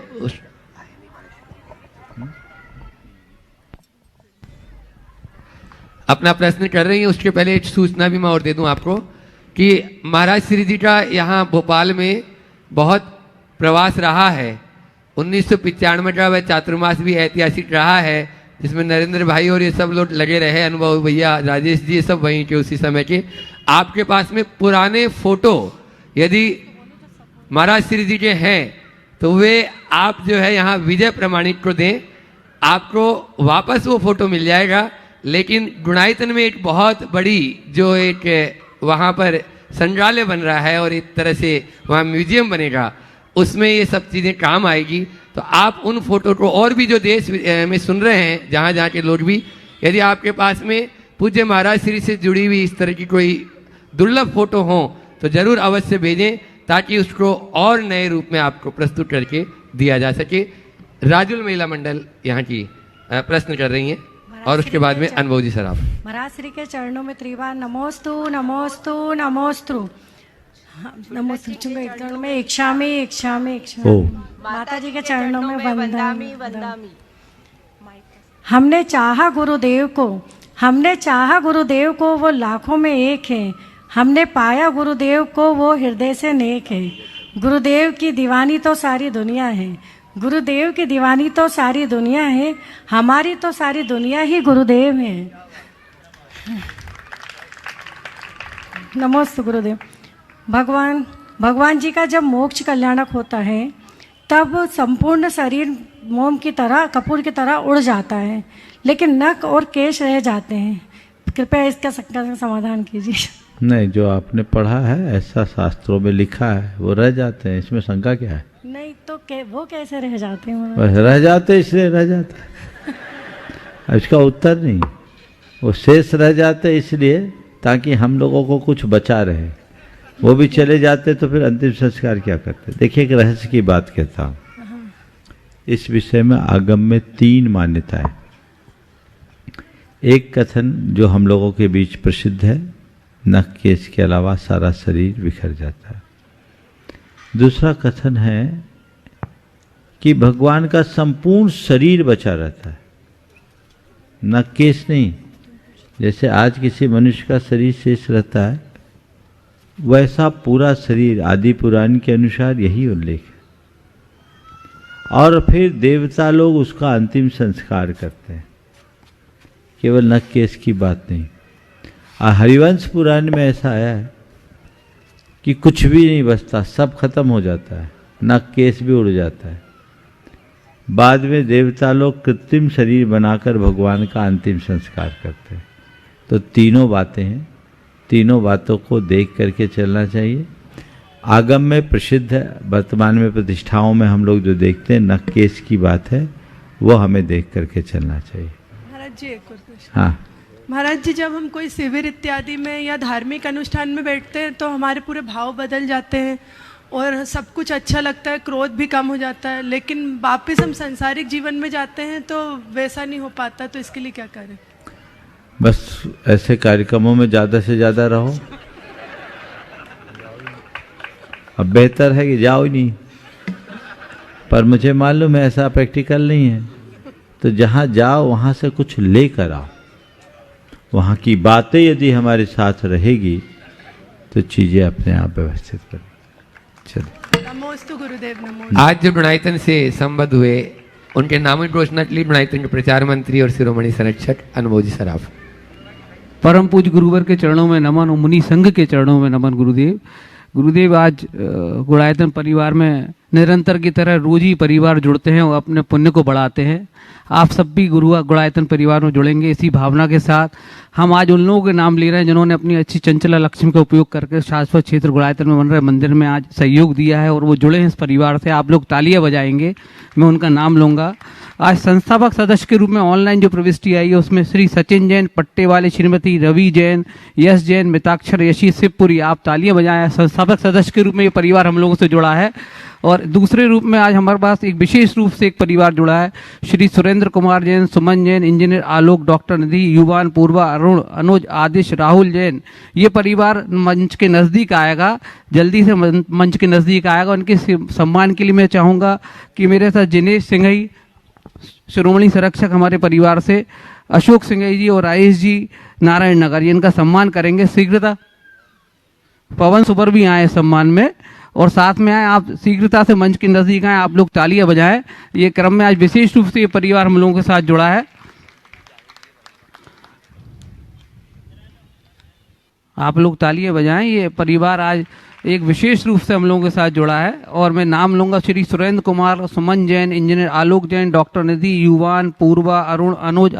अपना प्रश्न कर रही हैं, उसके पहले एक सूचना भी मैं और दे दूं आपको कि महाराज श्री जी का यहाँ भोपाल में बहुत प्रवास रहा है। 1995 का वह चातुर्मास भी ऐतिहासिक रहा है, जिसमें नरेंद्र भाई और ये सब लोग लगे रहे, अनुभव भैया, राजेश जी, सब वहीं के उसी समय के। आपके पास में पुराने फोटो यदि महाराज श्री जी के हैं तो वे आप जो है यहाँ विजय प्रमाणिक को दें, आपको वापस वो फोटो मिल जाएगा। लेकिन गुणायतन में एक बहुत बड़ी जो एक वहाँ पर संग्रहालय बन रहा है और एक तरह से वहाँ म्यूजियम बनेगा, उसमें ये सब चीज़ें काम आएगी। तो आप उन फोटो को, और भी जो देश में सुन रहे हैं जहाँ जहाँ के लोग भी, यदि आपके पास में पूज्य महाराज श्री से जुड़ी हुई इस तरह की कोई दुर्लभ फोटो हो तो जरूर अवश्य भेजें, ताकि उसको और नए रूप में आपको प्रस्तुत करके दिया जा सके। राजुल महिला मंडल यहाँ की प्रश्न कर रही हैं, और उसके बाद में अनुभव जी सर आप। महाराज श्री के चरणों में त्रिवार नमोस्तु नमोस्तु नमोस्तु नमोस्तु के चरणों में इच्छामी इच्छामी इच्छामी, माता जी के चरणों में वंदामी वंदामी। हमने चाहा गुरुदेव को वो लाखों में एक है, हमने पाया गुरुदेव को वो हृदय से नेक है। गुरुदेव की दीवानी तो सारी दुनिया है, गुरुदेव की दीवानी तो सारी दुनिया है, हमारी तो सारी दुनिया ही गुरुदेव है। नमोस्तु गुरुदेव। भगवान जी का जब मोक्ष कल्याणक होता है, तब संपूर्ण शरीर मोम की तरह, कपूर की तरह उड़ जाता है, लेकिन नख और केश रह जाते हैं। कृपया इसका समाधान कीजिए। नहीं, जो आपने पढ़ा है ऐसा शास्त्रों में लिखा है, वो रह जाते हैं, इसमें शंका क्या है? नहीं तो वो कैसे रह जाते हैं? बस रह जाते इसलिए रह जाते। अब इसका उत्तर नहीं, वो शेष रह जाते इसलिए ताकि हम लोगों को कुछ बचा रहे। वो भी चले जाते तो फिर अंतिम संस्कार क्या करते। देखिए एक रहस्य की बात कहता हूँ, इस विषय में आगम में 3 मान्यताएं। एक कथन जो हम लोगों के बीच प्रसिद्ध है, नख केश के अलावा सारा शरीर बिखर जाता है। दूसरा कथन है कि भगवान का संपूर्ण शरीर बचा रहता है, नख केश नहीं। जैसे आज किसी मनुष्य का शरीर शेष रहता है, वैसा पूरा शरीर आदि पुराण के अनुसार यही उल्लेख है। और फिर देवता लोग उसका अंतिम संस्कार करते हैं, केवल नख केश की बात नहीं। हरिवंश पुराण में ऐसा आया है कि कुछ भी नहीं बचता, सब खत्म हो जाता है, नख केश भी उड़ जाता है। बाद में देवता लोग कृत्रिम शरीर बनाकर भगवान का अंतिम संस्कार करते हैं। तो तीनों बातें हैं, तीनों बातों को देख करके चलना चाहिए। आगम में प्रसिद्ध है, वर्तमान में प्रतिष्ठाओं में हम लोग जो देखते हैं नख केश की बात है, वो हमें देख करके चलना चाहिए। महाराज जी एक और क्वेश्चन। हाँ महाराज जी, जब हम कोई शिविर इत्यादि में या धार्मिक अनुष्ठान में बैठते हैं तो हमारे पूरे भाव बदल जाते हैं और सब कुछ अच्छा लगता है, क्रोध भी कम हो जाता है, लेकिन वापस हम सांसारिक जीवन में जाते हैं तो वैसा नहीं हो पाता। तो इसके लिए क्या करें? बस ऐसे कार्यक्रमों में ज़्यादा से ज़्यादा रहो। अब बेहतर है कि जाओ ही नहीं, पर मुझे मालूम है ऐसा प्रैक्टिकल नहीं है। तो जहाँ जाओ वहाँ से कुछ लेकर आओ, वहाँ की बातें यदि हमारे साथ रहेगी तो चीज़ें अपने आप व्यवस्थित करें। चलिए, नमोस्तु गुरुदेव, नमोस्तु। आज जो बृहणायतन से संबद्ध हुए उनके नामों की घोषणा के लिए बृहणायतन के प्रचार मंत्री और शिरोमणि संरक्षक अनुभव जी सराफ। परम पूज्य गुरुवर के चरणों में नमन और मुनि संघ के चरणों में नमन। गुरुदेव, गुरुदेव आज गुणायतन परिवार में निरंतर की तरह रोज ही परिवार जुड़ते हैं और अपने पुण्य को बढ़ाते हैं। आप सब भी गुणायतन परिवार में जुड़ेंगे, इसी भावना के साथ हम आज उन लोगों के नाम ले रहे हैं जिन्होंने अपनी अच्छी चंचला लक्ष्मी का उपयोग करके शाश्वत क्षेत्र गुणायतन में बन रहे मंदिर में आज सहयोग दिया है और वो जुड़े हैं इस परिवार से। आप लोग तालियां बजाएंगे, मैं उनका नाम लूंगा। आज संस्थापक सदस्य के रूप में ऑनलाइन जो प्रविष्टि आई है उसमें श्री सचिन जैन, पट्टे वाले श्रीमती रवि जैन, यश जैन, मिताक्षर, यशी शिवपुरी। आप तालियां बजाएं। संस्थापक सदस्य के रूप में ये परिवार हम लोगों से जुड़ा है। और दूसरे रूप में आज हमारे पास एक विशेष रूप से एक परिवार जुड़ा है, श्री सुरेंद्र कुमार जैन, सुमन जैन, इंजीनियर आलोक, डॉक्टर निधि, युवान, पूर्वा, अरुण, अनुज, आदिश, राहुल जैन। ये परिवार मंच के नज़दीक आएगा, जल्दी से मंच के नज़दीक आएगा। उनके सम्मान के लिए मैं चाहूँगा कि मेरे साथ जिनेश सिंघई, शिरोमणि संरक्षक हमारे परिवार से, अशोक सिंघई जी और आयुष जी नारायण नगर, इनका सम्मान करेंगे शीघ्रता। पवन सुपर भी आए सम्मान में और साथ में आए। आप शीघ्रता से मंच के नजदीक आए, आप लोग तालियां बजाएं। ये क्रम में आज विशेष रूप से ये परिवार हम लोगों के साथ जुड़ा है। आप लोग तालियां बजाएं। ये परिवार आज एक विशेष रूप से हम लोगों के साथ जुड़ा है और मैं नाम लूंगा श्री सुरेंद्र कुमार, सुमन जैन, इंजीनियर आलोक जैन, डॉक्टर निधि, युवान, पूर्वा, अरुण, अनुज,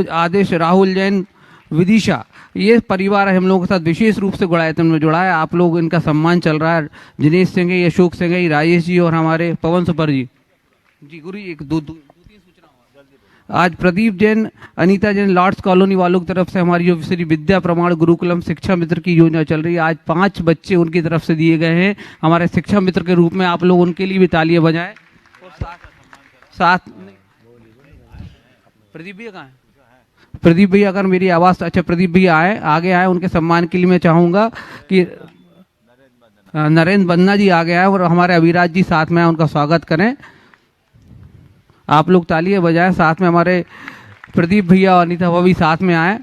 आदेश, राहुल जैन, विदिशा। ये परिवार हम लोगों के साथ विशेष रूप से गुणायतन में जुड़ा है। आप लोग इनका सम्मान चल रहा है। जिनेश सिंघई, अशोक सिंघई, राजेश जी और हमारे पवन सुपर जी। जी गुरु, एक दो तीन सूचना। आज प्रदीप जैन, अनीता जैन, लॉर्ड्स कॉलोनी वालों की तरफ से हमारी जो श्री विद्या प्रमाण गुरुकुलम शिक्षा मित्र की योजना चल रही है, आज 5 बच्चे उनकी तरफ से दिए गए हैं हमारे शिक्षा मित्र के रूप में। आप लोग उनके लिए भी तालियां बजाएं। और साथ प्रदीप भैया कहाँ है? प्रदीप भैया, अगर मेरी आवाज़, अच्छा प्रदीप भैया आए, आगे आए। उनके सम्मान के लिए मैं चाहूँगा कि नरेंद्र बन्ना जी आगे आए और हमारे अभिराज जी साथ में आए, उनका स्वागत करें। आप लोग तालियां बजाएं। साथ में हमारे प्रदीप भैया और अनीता वो भी साथ में आए।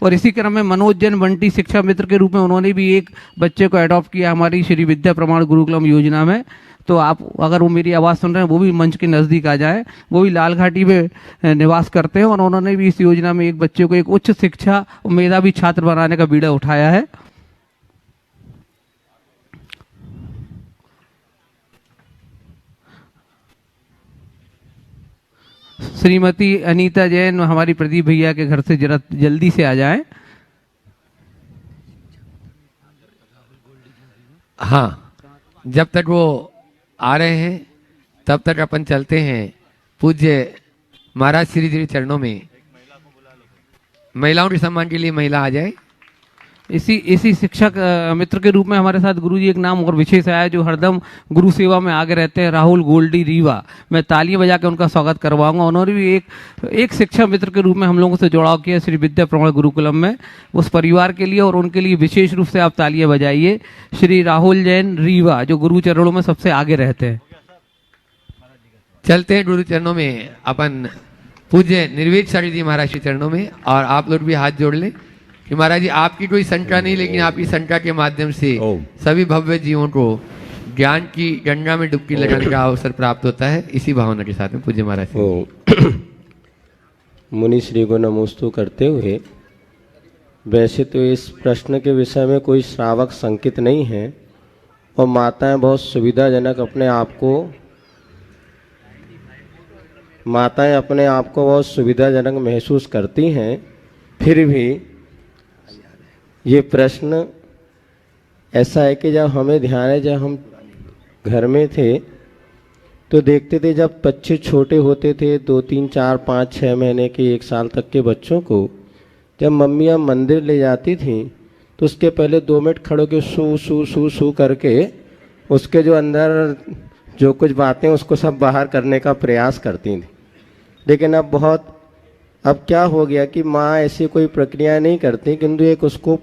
और इसी क्रम में मनोज जैन बंटी शिक्षा मित्र के रूप में उन्होंने भी एक बच्चे को एडॉप्ट किया हमारी श्री विद्या प्रमाण गुरुकुलम योजना में। तो आप अगर वो मेरी आवाज़ सुन रहे हैं वो भी मंच के नज़दीक आ जाए। वो भी लाल घाटी में निवास करते हैं और उन्होंने भी इस योजना में एक बच्चे को एक उच्च शिक्षा और मेधावी छात्र बनाने का बीड़ा उठाया है। श्रीमती अनीता जैन हमारी प्रदीप भैया के घर से जरा जल्दी से आ जाएं। हाँ, जब तक वो आ रहे हैं तब तक अपन चलते हैं पूज्य महाराज श्री जी चरणों में महिलाओं के सम्मान के लिए महिला आ जाए। इसी शिक्षक मित्र के रूप में हमारे साथ गुरुजी एक नाम और विशेष आया है जो हरदम गुरु सेवा में आगे रहते हैं, राहुल गोल्डी रीवा। मैं तालियां बजा के उनका स्वागत करवाऊंगा। उन्होंने भी एक शिक्षक मित्र के रूप में हम लोगों से जुड़ाव किया श्री विद्या प्रमाण गुरुकुलम में, उस परिवार के लिए, और उनके लिए विशेष रूप से आप तालियां बजाइए। श्री राहुल जैन रीवा जो गुरु चरणों में सबसे आगे रहते हैं। चलते हैं गुरु चरणों में, अपन पूज्य निर्वेद साड़ी जी महाराज के चरणों में, और आप लोग भी हाथ जोड़ लें कि महाराज जी आपकी कोई संख्या नहीं, लेकिन आपकी संख्या के माध्यम से सभी भव्य जीवों को ज्ञान की गंगा में डुबकी लगाने का अवसर प्राप्त होता है। इसी भावना के साथ में पूज्य महाराज मुनि श्री को नमोस्तु करते हुए, वैसे तो इस प्रश्न के विषय में कोई श्रावक संकित नहीं है और माताएं बहुत सुविधाजनक अपने आप को बहुत सुविधाजनक महसूस करती हैं, फिर भी ये प्रश्न ऐसा है कि जब हमें ध्यान है, जब हम घर में थे तो देखते थे जब बच्चे छोटे होते थे 2, 3, 4, 5, 6 महीने के 1 साल तक के बच्चों को जब मम्मियाँ मंदिर ले जाती थीं तो उसके पहले 2 मिनट खड़े होकर सू सू सू सू करके उसके जो अंदर जो कुछ बातें उसको सब बाहर करने का प्रयास करती थी। लेकिन अब क्या हो गया कि माँ ऐसी कोई प्रक्रिया नहीं करती, किंतु एक उसको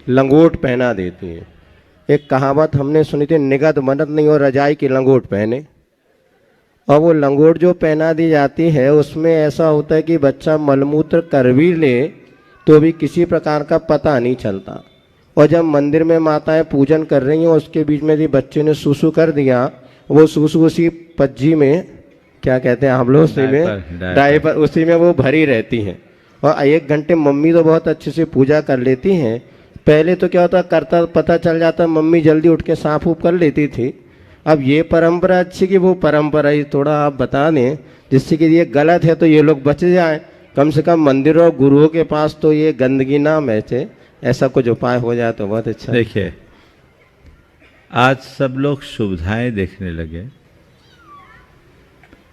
लंगोट पहना देती है। एक कहावत हमने सुनी थी, निगत मदद नहीं और रजाई की लंगोट पहने। और वो लंगोट जो पहना दी जाती है उसमें ऐसा होता है कि बच्चा मलमूत्र कर भी ले तो भी किसी प्रकार का पता नहीं चलता। और जब मंदिर में माताएं पूजन कर रही हैं उसके बीच में भी बच्चे ने सूसू कर दिया, वो सूसू उसी पज्जी में, क्या कहते हैं आप लोग, उसी में डायपर, उसी में वो भरी रहती हैं। और 1 घंटे मम्मी तो बहुत अच्छे से पूजा कर लेती हैं। पहले तो क्या होता, करता पता चल जाता, मम्मी जल्दी उठ के साफ ऊफ कर लेती थी। अब ये परंपरा अच्छी कि वो परंपरा ही थोड़ा आप बता दें जिससे कि ये गलत है तो ये लोग बच जाएं, कम से कम मंदिरों और गुरुओं के पास तो ये गंदगी ना मैचे, ऐसा कुछ उपाय हो जाए तो बहुत अच्छा। देखिए, आज सब लोग सुविधाएं देखने लगे,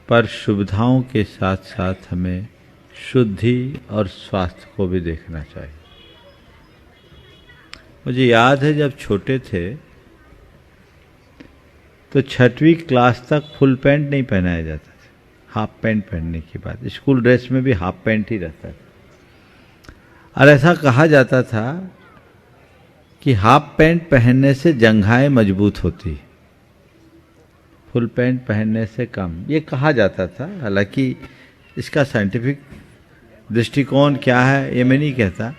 पर सुविधाओं के साथ साथ हमें शुद्धि और स्वास्थ्य को भी देखना चाहिए। मुझे याद है जब छोटे थे तो 6वीं क्लास तक फुल पैंट नहीं पहनाया जाता था, हाफ पैंट पहनने के बाद स्कूल ड्रेस में भी हाफ पैंट ही रहता था। और ऐसा कहा जाता था कि हाफ पैंट पहनने से जंघाएं मजबूत होती, फुल पैंट पहनने से कम, ये कहा जाता था। हालांकि इसका साइंटिफिक दृष्टिकोण क्या है ये मैं नहीं कहता,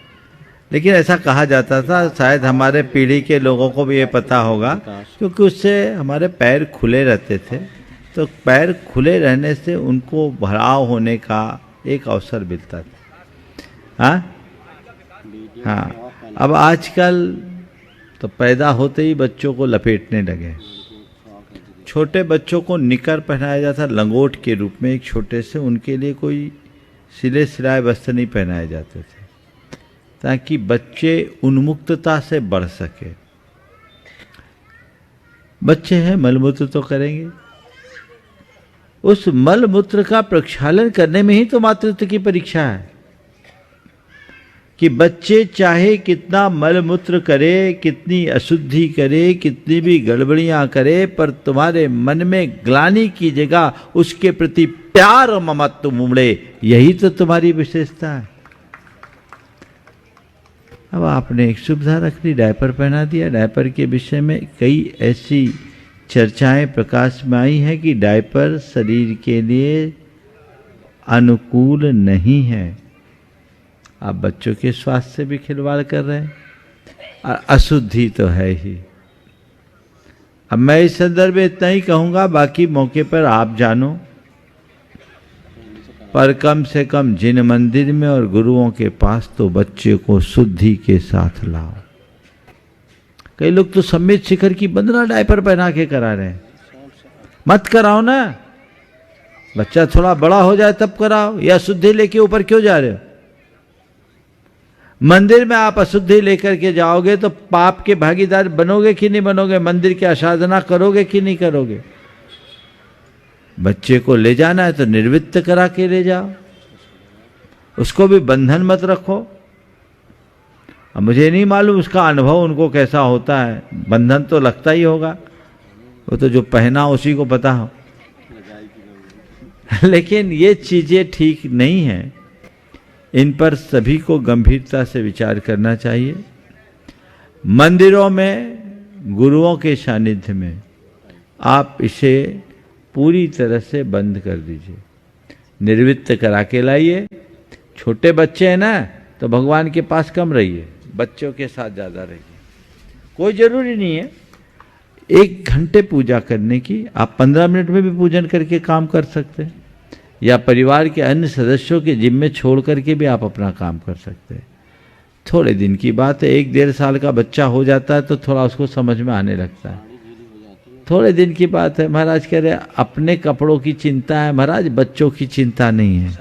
लेकिन ऐसा कहा जाता था। शायद हमारे पीढ़ी के लोगों को भी ये पता होगा, क्योंकि उससे हमारे पैर खुले रहते थे, तो पैर खुले रहने से उनको भराव होने का एक अवसर मिलता था। हाँ, अब आजकल तो पैदा होते ही बच्चों को लपेटने लगे। छोटे बच्चों को निकर पहनाया जाता लंगोट के रूप में, एक छोटे से, उनके लिए कोई सिले सिलाए वस्त्र नहीं पहनाए जाते थे ताकि बच्चे उन्मुक्तता से बढ़ सके। बच्चे हैं, मलमूत्र तो करेंगे, उस मलमूत्र का प्रक्षालन करने में ही तो मातृत्व की परीक्षा है कि बच्चे चाहे कितना मलमूत्र करे, कितनी अशुद्धि करे, कितनी भी गड़बड़ियां करे, पर तुम्हारे मन में ग्लानि की जगह उसके प्रति प्यार और ममत्व उमड़े, यही तो तुम्हारी विशेषता है। अब आपने एक सुविधा रख ली, डायपर पहना दिया। डायपर के विषय में कई ऐसी चर्चाएं प्रकाश में आई हैं कि डायपर शरीर के लिए अनुकूल नहीं है। आप बच्चों के स्वास्थ्य से भी खिलवाड़ कर रहे हैं और अशुद्धि तो है ही। अब मैं इस संदर्भ में इतना ही कहूँगा, बाकी मौके पर आप जानो, पर कम से कम जिन मंदिर में और गुरुओं के पास तो बच्चे को शुद्धि के साथ लाओ। कई लोग तो सम्मित शिखर की वंदना डायपर पहना के करा रहे हैं, मत कराओ ना, बच्चा थोड़ा बड़ा हो जाए तब कराओ, या शुद्धि लेके ऊपर क्यों जा रहे हो? मंदिर में आप अशुद्धि लेकर के जाओगे तो पाप के भागीदार बनोगे कि नहीं बनोगे? मंदिर की आराधना करोगे कि नहीं करोगे? बच्चे को ले जाना है तो निर्वृत्त करा के ले जाओ, उसको भी बंधन मत रखो। अब मुझे नहीं मालूम उसका अनुभव उनको कैसा होता है, बंधन तो लगता ही होगा, वो तो जो पहना उसी को पता हो। लेकिन ये चीजें ठीक नहीं हैं, इन पर सभी को गंभीरता से विचार करना चाहिए। मंदिरों में गुरुओं के सानिध्य में आप इसे पूरी तरह से बंद कर दीजिए, निर्वित्त करा के लाइए। छोटे बच्चे हैं ना, तो भगवान के पास कम रहिए, बच्चों के साथ ज़्यादा रहिए। कोई ज़रूरी नहीं है 1 घंटे पूजा करने की, आप 15 मिनट में भी पूजन करके काम कर सकते हैं, या परिवार के अन्य सदस्यों के जिम्मे छोड़ करके भी आप अपना काम कर सकते हैं। थोड़े दिन की बात है, 1-1.5 साल का बच्चा हो जाता है तो थोड़ा उसको समझ में आने लगता है, थोड़े दिन की बात है। महाराज कह रहे अपने कपड़ों की चिंता है महाराज, बच्चों की चिंता नहीं है।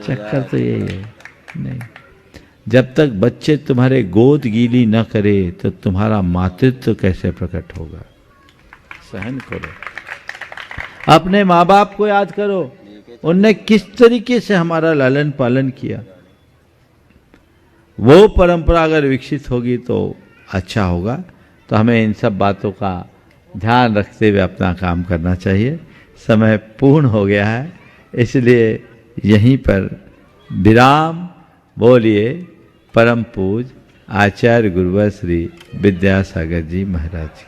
चक्कर तो यही है, नहीं, जब तक बच्चे तुम्हारे गोद गीली न करे तो तुम्हारा मातृत्व कैसे प्रकट होगा। सहन करो, अपने माँ बाप को याद करो, उनने किस तरीके से हमारा लालन पालन किया। वो परंपरा अगर विकसित होगी तो अच्छा होगा। तो हमें इन सब बातों का ध्यान रखते हुए अपना काम करना चाहिए। समय पूर्ण हो गया है, इसलिए यहीं पर विराम। बोलिए परम पूज आचार्य गुरुवर श्री विद्यासागर जी महाराज।